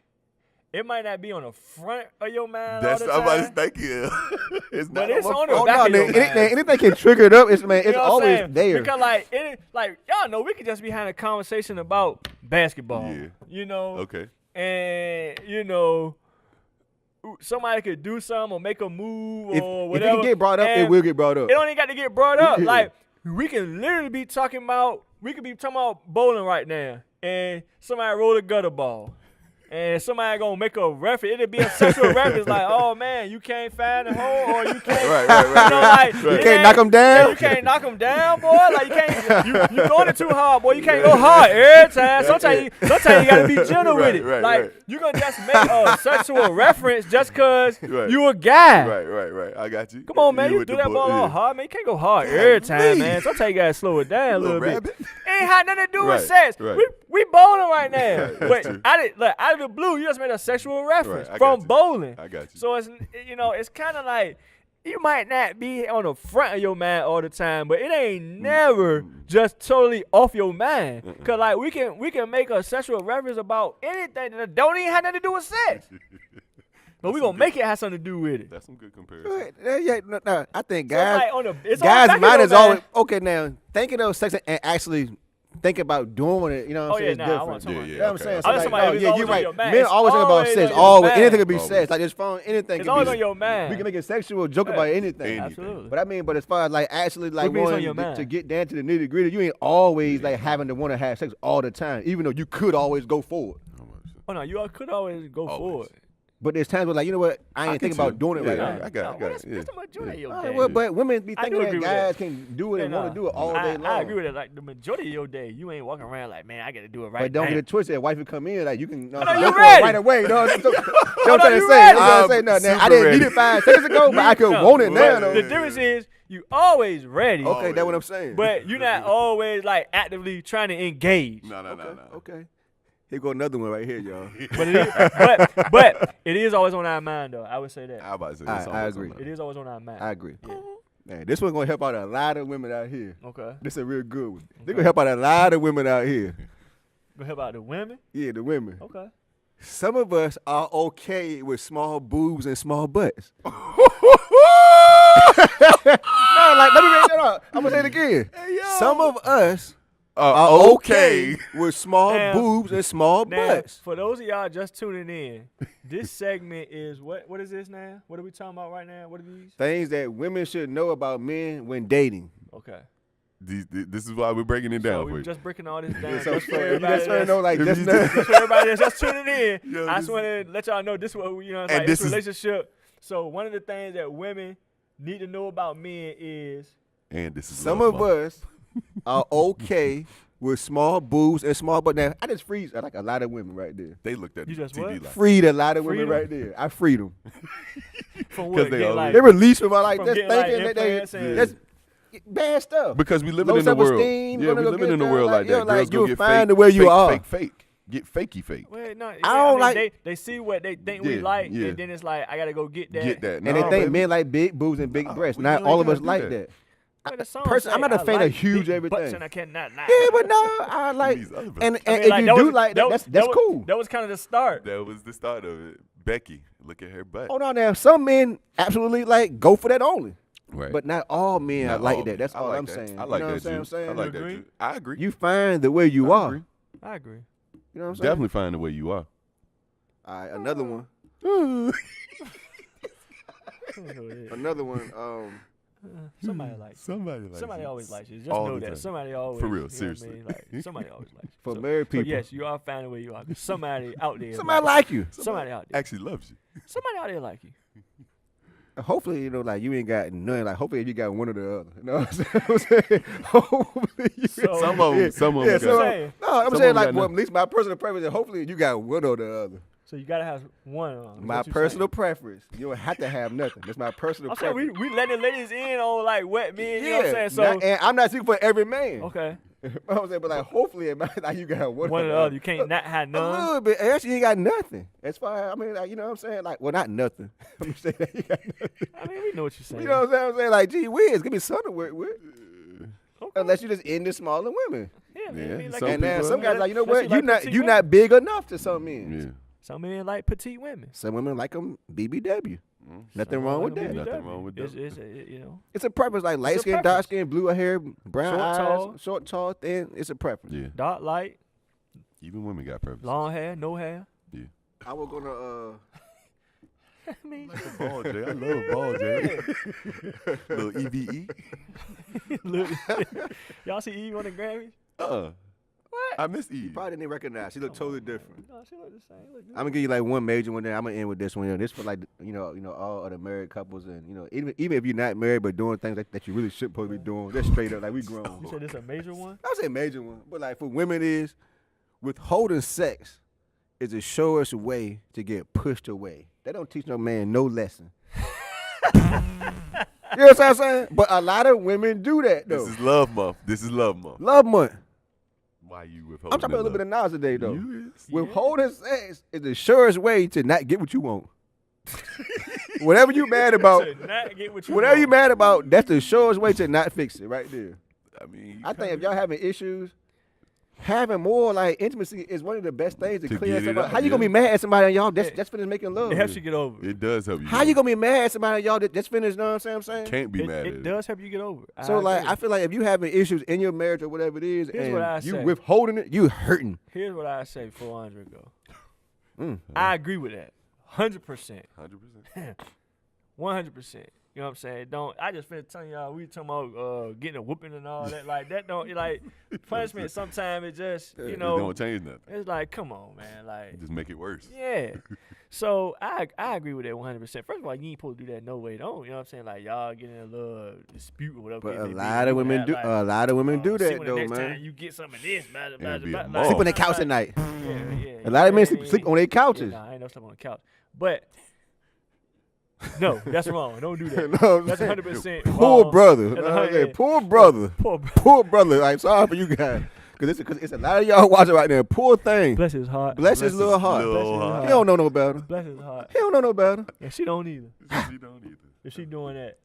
it might not be on the front of your mind That's all the somebody's time. thinking. It's But not it's my on phone. the Oh back no, of your anything, mind. anything can trigger it up. It's You know what I'm always saying? there. Because like y'all know we could just be having a conversation about basketball. Yeah. You know. Okay. And somebody could do something or make a move If or it whatever. can get brought up, it and will get brought up. It don't even got to get brought up. Yeah. Like we can literally be talking about bowling right now, and somebody roll a gutter ball, and somebody gonna make a reference. It'll be a sexual reference, like, oh man, you can't find the hole, or you can't, Right. you know, like You it can't ain't- knock 'em down? Yeah, you can't knock them down, boy. Like you can't, you going it too hard, boy. You can't go hard every time. Sometimes you gotta be gentle with it. Right, like right. you gonna just make a sexual reference just cause Right. you a guy. Right. I got you. Come on, man. You with do the that ball yeah. all hard, man. You can't go hard every time, me. man. Sometimes you gotta slow it down a little bit. rabbit. Ain't had nothing to do Right, with sex. right. We bowling right now. That's But true. out of the blue, you just made a sexual reference Right, I from got you. bowling. I got you. So it's it's kind of like you might not be on the front of your mind all the time, but it ain't never just totally off your mind. Cause like we can make a sexual reference about anything that don't even have nothing to do with sex. But we gonna make it have something to do with it. That's some good comparison. Yeah, no, I think So it's guys, like on the it's on the back guys' of mind your is always mind. okay. Now thinking of sex and actually think about doing it. You know what I'm Oh, saying? yeah, It's nah, I different. want somebody- You know what I'm okay. saying? I So want like, somebody no, who's yeah, always you're on right. your mind. Men It's always think about always sex. on your Always mind. anything could be Always. sex. Like this phone, anything. It's can always be. on your mind. We can make a sexual joke about anything. Absolutely. But I mean, but as far as like actually like What means on wanting your mind? to get down to the nitty gritty, you ain't always like having to want to have sex all the time, even though you could always go forward. Oh no, you all could always go Always. forward. But there's times where like, you know what, I ain't can thinking about too. doing it right Yeah, now. I got it. That's the majority of your All day. right, well, but women be I thinking do that agree with guys that. can do it and want to do it all day long. I agree with that. Like the majority of your day, you ain't walking around like, man, I got to do it right But don't now. get it twisted. Wife would come in like you can know go you for it ready. right away. You know what I'm saying? I Don't know try to you say. ready. I'm trying to say nothing. I super didn't ready. need it 5 seconds ago, but I could No, want it now. but Though. the difference is you always ready. Okay, that's what I'm saying. But you're not always like actively trying to engage. No. Okay. Here go another one right here, y'all. But it is always on our mind, though. I would say that. I about to say I it's almost agree. on It is always on our mind. I agree. Yeah. Man, this one's gonna help out a lot of women out here. Okay. This is a real good one. They're gonna help out a lot of women out here. Go help out the women. Yeah, the women. Okay. Some of us are okay with small boobs and small butts. No, like let me make that up. I'm gonna say it again. Some of us are okay with small Now- boobs and small Now, butts. for those of y'all just tuning in, this segment is what is this now? What are we talking about right now? What are these? Things that women should know about men when dating. Okay. This is why we're breaking it down So for we you. just breaking all this down. So Just for you everybody just want to that's- know, like, if just you know. just- for everybody that's just tuning in, Yo, I this just want to let y'all know this is what we, And like, this this is- relationship. So one of the things that women need to know about men is And this is Some love of month. us are okay with small boobs and small butt. Now, I just freed like a lot of women right there. They looked at You the just TV what? like, Freed a lot of Freed women 'em? right there. I freed them. from 'Cause what they get already- like They released from like from just getting, like, thinking that they implants and- that's bad stuff. because we living Low in the world. self-esteem, Yeah, gonna we go living get in the done, world like, like yo, that. like, Girls go you'll get find fake, the way you fake, are. fake. Get fakey fake. Well, no, I don't like- they see what they think we Yeah, like, yeah. and then it's like I gotta go get that. Get that. And No, they think baby. men like big boobs and big No, breasts. we Not ain't all of gotta us do like that. that. But the song Personally, I'm say, not a I fan of like huge big everything. butts and I cannot lie. Yeah, but no, I like These other and I mean, if like, you that do was- like that, that's was- cool. That was kind of the start. That was the start of it. Becky, look at her butt. Hold on now. Some men absolutely like go for that only. Right. But not all men Not are like all that. men. That's I all like I'm that. saying. I like you know that, what I'm saying? Jew. I You like that. agree? Jew. I agree. You find the way you I are. agree. I agree. You know what I'm saying? Definitely find the way you are. All right, another one. Another one. Somebody likes. Somebody likes Somebody it. always likes you. Just All know the that. time. Somebody always. For real, you know what I seriously. mean? Like, somebody always likes you. For So- married so people. yes, you are finding where you are. 'Cause somebody out there. Somebody like you. Somebody out there. Actually loves you. Somebody out there like you. Hopefully, you know, like you ain't got none. Like, hopefully, you got one or the other. You know what I'm saying? Hopefully, you So- Some of them, Yeah, some of yeah, them so, got. saying. no, I'm Some saying of them like, got well, none. at least my personal preference is hopefully you got one or the other. So you gotta have one. Is My what you personal saying. preference. You don't have to have nothing. That's my personal I'm saying preference. we letting ladies in on like wet men. You know what I'm saying? So and I'm not speaking for every man. okay, You know what I'm saying, but like, hopefully, it might, like you got one one or or the other. You can't not have A none. little bit. Actually, you ain't got nothing. That's fine. I mean, like, you know what I'm saying? Like, well, not nothing. I'm saying you got nothing. I mean, we know what you're saying. You know what I'm saying? Like, gee whiz, give me something to work with. Okay. Unless you just into smaller women. Yeah, man. Yeah, I mean, like some And then people- some guys like, you know Unless what? you You like not petite you women. not big enough to some men. Yeah. Some men like petite women. Some women like them BBW. Nothing Some wrong with like that. them Nothing BBW. wrong with It's, that. you know. It's a preference. Like light a skin, dark preference. skin, blue hair, brown Short, eyes, tall. short, tall, thin. It's a preference. Yeah. Dark, light, Even women got purpose. long hair, no hair. I was gonna I mean, Ball J. I love Ball J. Little EVE. look, y'all see Eve on the Grammys? What? I miss Eve. probably didn't recognize. She looked totally different. No, she look the same. Look good. I'm gonna give you like one major one. Then I'm gonna end with this one. You know, this for like you know all of the married couples and you know even if you're not married but doing things that you really should probably be doing. That's straight up like we grown. You said this a major one? I would say major one, but like for women is withholding sex is a surest way to get pushed away. They don't teach no man no lesson. You know what I'm saying? But a lot of women do that though. This is love month. This is love month. Love month. Why you withholding I'm talking about a little bit of knowledge today though. You is. Withholding sex is the surest way to not get what you want. Whatever you mad about, To not get what you whatever you want. mad about, that's the surest way to not fix it right there. I mean, I think if y'all having issues, having more like intimacy is one of the best things to To clear get it somebody. out, How you gonna yeah. be mad at somebody and y'all Yeah. that's finished making love? It helps you get over it. it does help you. How you gonna be mad at somebody and y'all that's finished? Know what I'm saying? Can't be mad at It it. does help you get over it. So like agree. I feel like if you having issues in your marriage or whatever it is, Here's what I and you say. withholding it, you hurting. Here's what I say before Andre go. Mm. I agree with that. 100%. 100%. 100%. You know what I'm saying? Don't. I just finished telling y'all we talking about getting a whooping and all that. Like that don't like punishment. Sometimes it just you It know don't change nothing. it's like come on man like Just make it worse. yeah. So I agree with that 100%. First of all, you ain't supposed to do that no way. Don't you know what I'm saying? Like y'all getting in a little dispute or whatever. But case a may be, lot of women that, do. like, A lot of women do see that when the though, next man. time you get some of this, blah, blah, And be blah, a blah, mom. Sleep on their like, couch at night. Yeah. A lot of men You know what I sleep mean? on their couches. Yeah, nah, I ain't no sleep on the couch. But no, that's wrong. Don't do that. No, I'm That's saying, 100% poor wrong. brother. That's Know what I'm 100 saying? Poor brother. Poor Poor brother. I'm sorry for you guys. Cause it's a lot of y'all watching right now. Poor thing. Bless his heart. Bless his little heart. Bless his heart. He don't know no better. Bless his heart. He don't know no better. And she don't either. You don't either. If she doing that,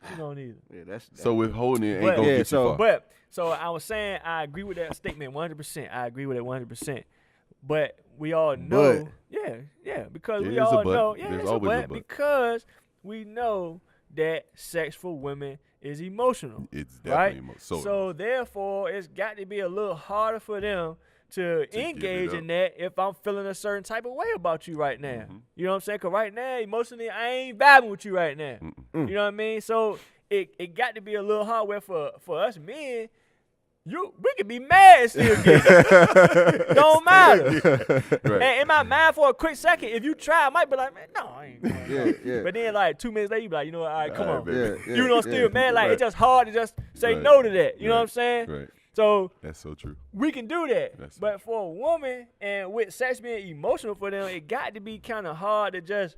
she don't either. Yeah, that's So withholding it ain't But- gonna Yeah, get so- you far. But so I was saying I agree with that statement 100%. I agree with it 100%. But we all know, yeah, because There we is a all but. know, There's it's always a but. because we know that sex for women is emotional. It's Right? definitely So therefore, it's got to be a little harder for them to give it engage up. in that if I'm feeling a certain type of way about you right now. Mhm. You know what I'm saying? Because right now, emotionally, I ain't vibing with you right now. Mm-mm. You know what I mean? So it got to be a little hard where for us men, we can be mad and still get it. Don't matter. Right. And in my mind for a quick second, if you try, I might be like, man, no, I ain't going Yeah, yeah. But then like 2 minutes later, you be like, you know what, all right, come All on. right, baby. Yeah, You know, still, man, like, Right. it's just hard to just say Right. no to that. You know what I'm Right. saying? Right. So That's so true. we can do that. That's But for a woman and with sex being emotional for them, it got to be kind of hard to just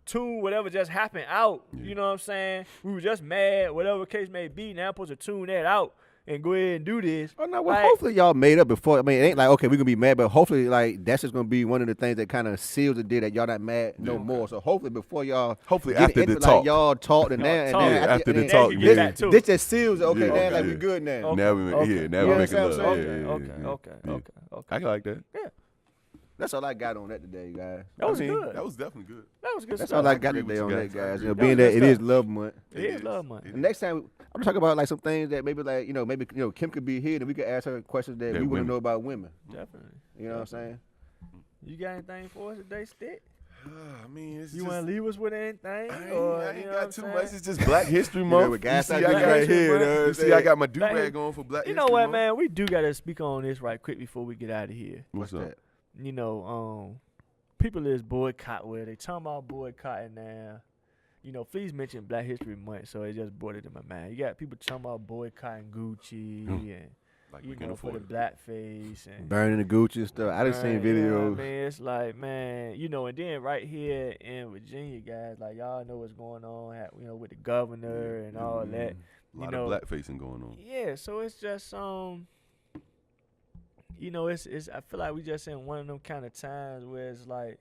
tune whatever just happened out. Yeah. You know what I'm saying? We were just mad, whatever the case may be. Now I'm supposed to tune that out and go ahead and do this. Oh no, well, Like- hopefully y'all made up before. I mean, it ain't like, okay, we're gonna be mad, but hopefully, like, that's just gonna be one of the things that kind of seals the deal that y'all not mad no Yeah. more. So hopefully before y'all Hopefully get after into, the like, talk. y'all talked and Y'all then, talk. and Yeah, then after the then talk, you yeah. get back to it. this just seals it. Okay, Yeah, now okay, like we yeah. good now. Okay. Now we Okay. now You we know making what I'm love. saying? Yeah, yeah, Okay, yeah, okay, yeah. okay. I can like that. That's all I got on that today, guys. That was I mean, good. That was definitely good. That was good That's stuff. all I I got agree today with on you that, guys. I guys. agree. You know, That being was that good it is stuff. love month. It is love month. It The next time I'm talking about like some things that maybe like, you know, maybe, you know, Kim could be here and we could ask her questions that Yeah, we want women. to know about women. Definitely. You know what I'm saying? You got anything for us today, Stick? I mean, it's You just, want to leave us with anything? I Or, ain't you know got what too I'm much. saying? It's just Black History You Month. know, with guys see, like I you got right here, you you know what I'm see, I saying? got my Black do-rag on for Black You History know what, Month. man? We do got to speak on this right quick before we get out of here. What's up? that? You know, people is boycott where they talking about boycotting now. You know, please mention Black History Month, so it just brought it to my mind. You got people talking about boycotting Gucci and Like you we can know for the afford it. blackface and Burning the Gucci and stuff. I done seen You know what I videos. mean, it's like, man, you know, and then right here in Virginia, guys, like y'all know what's going on, you know, with the governor and all that. A You lot know, of blackfacing going on. Yeah, so it's just you know, it's I feel like we just in one of them kind of times where it's like,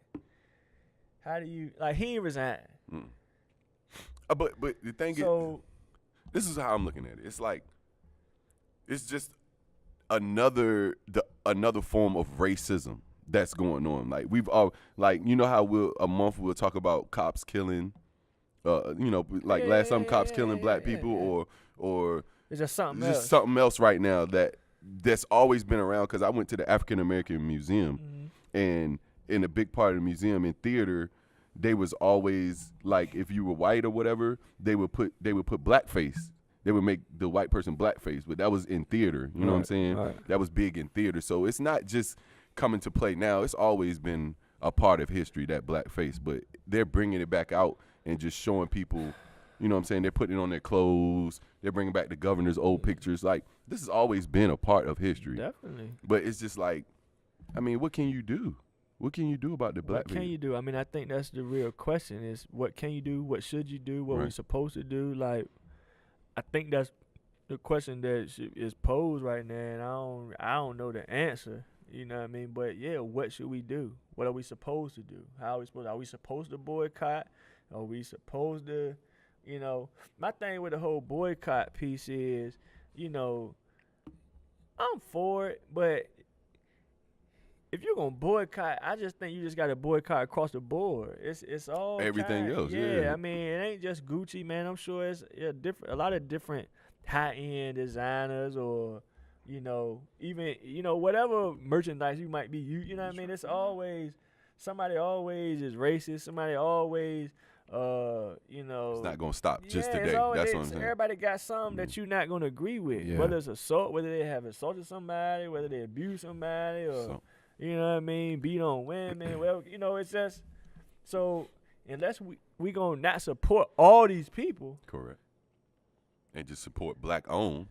how do you like he ain't resign. Mm. But the thing is, So this is how I'm looking at it. It's like it's just another form of racism that's going on. Like we've all like you know how a month we'll talk about cops killing, you know, like last time cops killing black people or it's just something just else. something else right now that's always been around. Because I went to the African American Museum, and in a big part of the museum in theater, they was always like if you were white or whatever, they would put blackface. They would make the white person blackface, but that was in theater. You know what I'm saying? Right. That was big in theater. So it's not just coming to play now. It's always been a part of history, that blackface. But they're bringing it back out and just showing people, you know what I'm saying? They're putting it on their clothes. They're bringing back the governor's old pictures. Like, this has always been a part of history. Definitely. But it's just like, I mean, what can you do? What can you do about the black What can you do? I mean, I think that's the real question is what can you do? What should you do? What we Right. supposed to do? Like, I think that's the question that is posed right now, and I don't know the answer. You know what I mean? But yeah, what should we do? What are we supposed to do? How are we supposed to boycott? Are we supposed to, you know? My thing with the whole boycott piece is, you know, I'm for it, but if you're gonna boycott, I just think you just gotta boycott across the board. It's all Everything kind- else, Yeah, yeah. I mean, it ain't just Gucci, man. I'm sure it's a lot of different high end designers, or you know, even whatever merchandise you might be. You know what I mean? It's always somebody always is racist. Somebody always you know. It's not going to stop just Yeah, it's today. always- That's what I'm saying. Everybody got something that you're not gonna agree with. Yeah. Whether it's assault, whether they have assaulted somebody, whether they abuse somebody, or So, you know what I mean, beat on women, whatever. You know, it's just so unless we gonna not support all these people, correct. And just support black owned.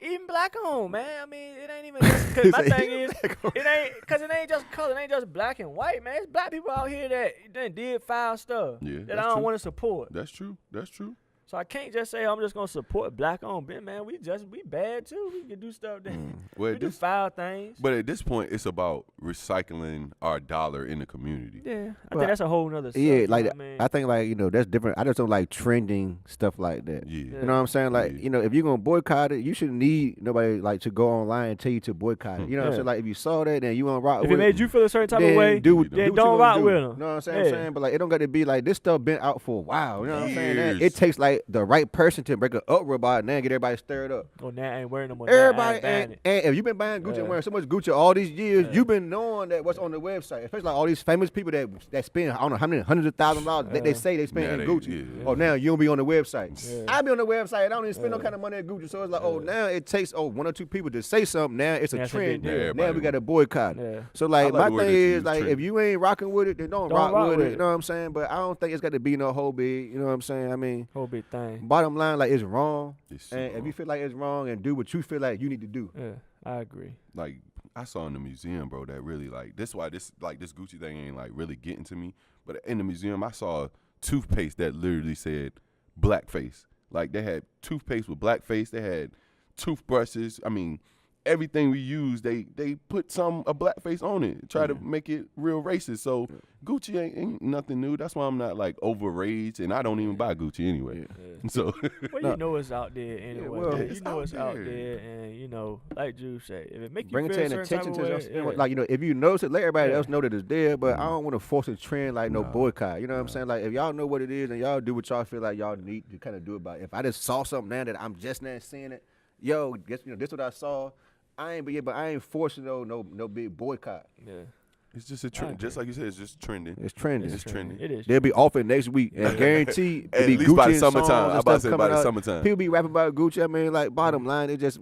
even black owned, man. I mean, it ain't even just, cause my thing is it ain't just color, it ain't just black and white, man. It's black people out here that did foul stuff Yeah, that I that's don't true. want to support. That's true. That's true. So I can't just say I'm just gonna support black owned, man. We bad too. We can do stuff that Well, we do foul things. but at this point, it's about recycling our dollar in the community. Yeah, I Well, think that's a whole nother. Yeah, subject, like you know what I mean? I think like that's different. I just don't like trending stuff like that. Yeah. You know what I'm saying? Like, Yeah. if you're gonna boycott it, you shouldn't need nobody like to go online and tell you to boycott it. You know what I'm Yeah. saying? Like if you saw that and you want to rock if with it made you feel a certain type then of way, do then what don't you rock gonna with do. them. You know what I'm Yeah. saying? But like it don't got to be like this stuff been out for a while. You know what I'm saying? Years. It takes like like the right person to break an uproar about it now and get everybody stirred up. Oh, now I ain't wearing no more. Everybody, and if you've been buying Gucci and wearing so much Gucci all these years, you've been knowing that what's on the website, especially like all these famous people that spend, I don't know how many hundreds of thousands of dollars that they say they spend in Gucci. Oh, now you don't be on the website. I be on the website. I don't even spend no kind of money at Gucci. So it's like, oh, now it takes one or two people to say something. Now it's a trend. Now we got to boycott. So like my thing is like if you ain't rocking with it, then don't rock with it. You know what I'm saying? But I don't think it's got to be no whole big. You know what I'm saying? I mean, whole big thing. Bottom line, like it's wrong. And wrong. if you feel like it's wrong, and do what you feel like you need to do. Yeah, I agree. Like I saw in the museum, bro, that really like this why this Gucci thing ain't like really getting to me. But in the museum, I saw a toothpaste that literally said blackface. Like they had toothpaste with blackface. They had toothbrushes. I mean, everything we use, they put a blackface on it, try to make it real racist. So Gucci ain't nothing new. That's why I'm not like overraged, and I don't even buy Gucci anyway. So well, you know it's out there anyway. Well, you know it's out there, and you know, like Drew said, if it make you bring it feel to an a certain attention type to of way, like, you know, if you notice it, let everybody else know that it's there. But I don't want to force a trend like no boycott. You know what I'm saying? Like if y'all know what it is and y'all do what y'all feel like y'all need to kind of do about it. If I just saw something now that I'm just now seeing it, yo, guess you know this what I saw. I ain't forcing no big boycott. Yeah. it's just a trend. Just like you said, it's just trending. It's trending. It's trending. It is. They'll be off it next week, and guarantee At be least Gucci by the and summertime. songs and I'm about to stuff say by coming the out. summertime. People be rapping about Gucci. I mean, like bottom line, it just.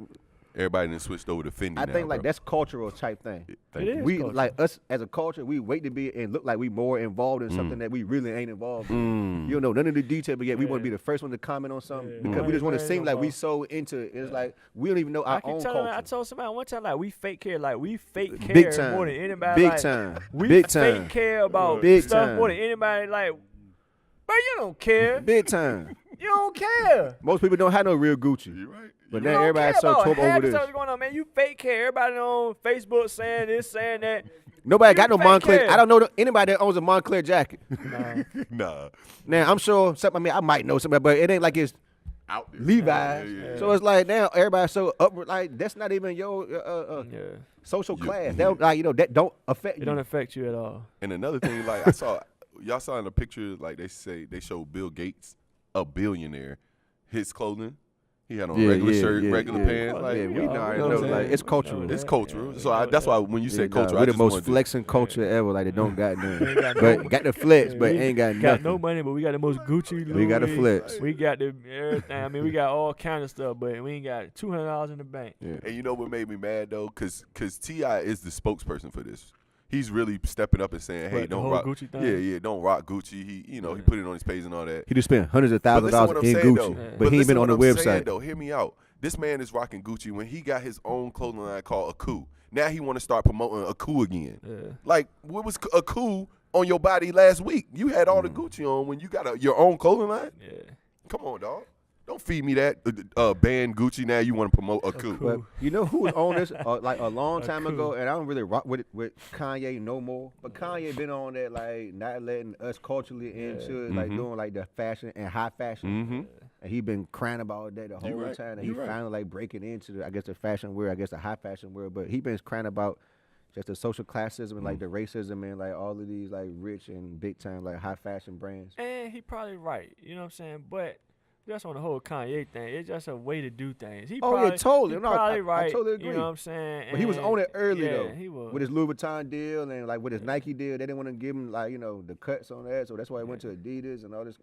Everybody done switched over to Fendi now, I think like bro. that's cultural type thing. It is We culture. like us as a culture, we wait to be and look like we more involved in something that we really ain't involved in. You don't know none of the detail, but yet we want to be the first one to comment on something because we just want to seem like we so into it. It's like we don't even know our own culture. I told somebody one time like we fake care Big time. more than anybody. Big like, time. We Big fake time. care about Big stuff time. more than anybody. Like, bro, you don't care. Big time. You don't care. Most people don't have no real Gucci. You right. But You now don't everybody's care so about top half over the this. stuff going on, man. You fake care. Everybody on Facebook saying this, saying that. Nobody You got no fake Montclair. care. I don't know anybody that owns a Montclair jacket. Nah. Now I'm sure something. I mean, I might know somebody, but it ain't like it's Out there. Levi's. Yeah. So it's like now everybody's so upward. Like that's not even your social class. That like that don't affect It you. don't affect you at all. And another thing, like y'all saw in the picture, like they showed Bill Gates, a billionaire, his clothing. He had on regular shirt, regular pants. Like, we know, already you know know. what I'm Like saying? it's cultural. it's cultural. So that's why when you say culture, we I the just most wanted to- flexing culture ever. Like they don't got Ain't none. got But no- got the flex, but we ain't got got nothing. no money, but we got the most Gucci. We got the Louis. flex. We got the everything. I mean, we got all kind of stuff, but we ain't got $200 in the bank. And you know what made me mad though? Cause T.I. is the spokesperson for this. He's really stepping up and saying, "Hey, What, the don't whole rock Gucci thing? Yeah, don't rock Gucci." He, he put it on his page and all that. He just spent hundreds of thousands of dollars in saying, Gucci, though. but he ain't listen been on the what I'm saying, website. though. Hear me out. This man is rocking Gucci when he got his own clothing line called Aku. Now he want to start promoting Aku again. Yeah. Like, what was Aku on your body last week? You had all the Gucci on when you got your own clothing line. Yeah. Come on, dog. Don't feed me that band Gucci. Now you want to promote Aku. But you know who was on this like a long time Cool. ago, and I don't really rock with Kanye no more. But Kanye been on that like not letting us culturally into it, like doing like the fashion and high fashion. And he been crying about that the whole time. And he finally like breaking into the fashion world, the high fashion world. But he been crying about just the social classism and like the racism and like all of these like rich and big time like high fashion brands. And he probably right. You know what I'm saying? But just on the whole Kanye thing, it's just a way to do things. He probably, totally. He No, probably I right. totally agree. You know what I'm saying? But he was on it early yeah, though. He was. With his Louis Vuitton deal and like with his Nike deal, they didn't want to give him like the cuts on that, so that's why he went to Adidas and all this.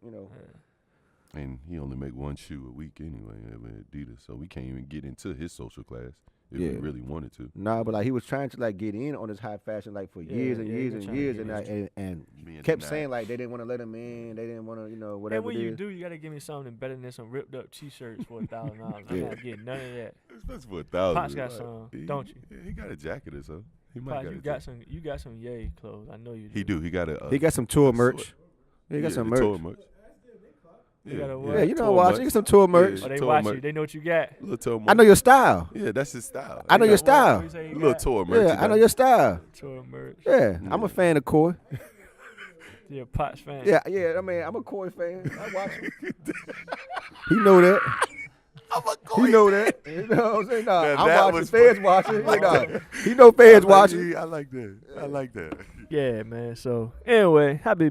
And he only make one shoe a week anyway with Adidas, so we can't even get into his social class if we really wanted to. Nah, but like he was trying to like get in on this high fashion like for years and years and years, and Being kept denied. saying like they didn't want to let him in, they didn't want to whatever. And when it you is. do, you gotta give me something better than some ripped up T-shirts for $1,000. I'm not getting none of that. That's for $1,000. Pops got some, don't you? Yeah, he got a jacket or something. He might Pops, got you a got jacket. some. You got some Yay clothes. I know you do. He do. He got a. He got some tour a merch. sword. He got some the tour merch. You got a Yeah, what? Yeah, you know tour watch. merch. You get some tour merch. Oh, they tour watch merch. you. They know what you got. Little tour merch. I know your style. Yeah, that's his style. I know He your got style. You say you Little got tour merch. Yeah, I know your style. tour merch. Yeah, I'm a fan of Koi. You're a Pops fan. Yeah. I mean, I'm a Koi fan. I watch him. He know that. I'm a He know that. You know what I'm saying? Nah, Now, I'm that watching. was Feds funny. watching. I like Nah, that. he know feds watching. I like that. I like that. Yeah, man. So anyway, happy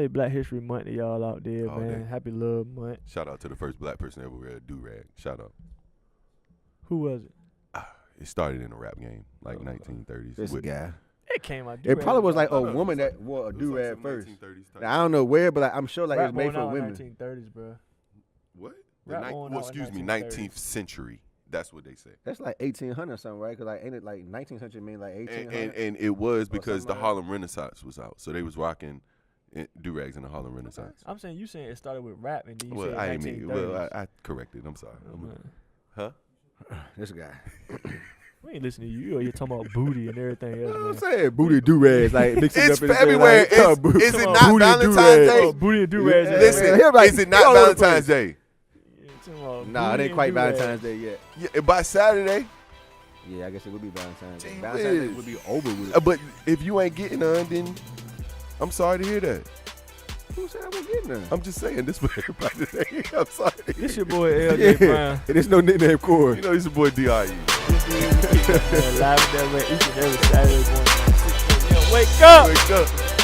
Black History Month to y'all out there, All man. day. Happy Love Month. Shout out to the first black person ever wear a do-rag. Shout out. Who was it? It started in a rap game, like 1930s. This with- guy. It came out. It probably was like a No, woman it was that wore a it was do like rag some first. 1930s type Now, I don't know where, but like, I'm sure like rap it's made for going out in women. 1930s, bro. What? Rap going Well, out in excuse me, 1930s. 19th century. That's what they say. That's like 1800 or something, right? Because like ain't it like 19th century mean like 1800? And it was because something the like that. Harlem Renaissance was out, so they was rocking do-rags in the Harlem Renaissance. I'm saying you saying it started with rap and then you Well, said I ain't mean. 1930s. Well, I corrected. I'm sorry. Huh? This guy. We ain't listening to you. You're talking about booty and everything else, You know what I'm man. saying? Booty do rags, like mixing It's up in the February. Like, oh, booty. Is it Come not on, booty Valentine's do-rags. Day? Oh, booty and do-rags. Yeah, Listen, man, like, is it he not all over the Valentine's place. Day? Nah, it ain't quite Valentine's Day yet. Yeah, by Saturday. Yeah, I guess it would be Valentine's Day. Gee Valentine's Day whiz. would be over with. But if you ain't getting none, then I'm sorry to hear that. Who said I was getting none? I'm just saying this for everybody today. I'm sorry. This your boy LJay Brown. It is no nickname chord. You know, he's your boy D.R.E. Man, live and direct each and every Saturday morning. 6 a.m. Wake up! Wake up.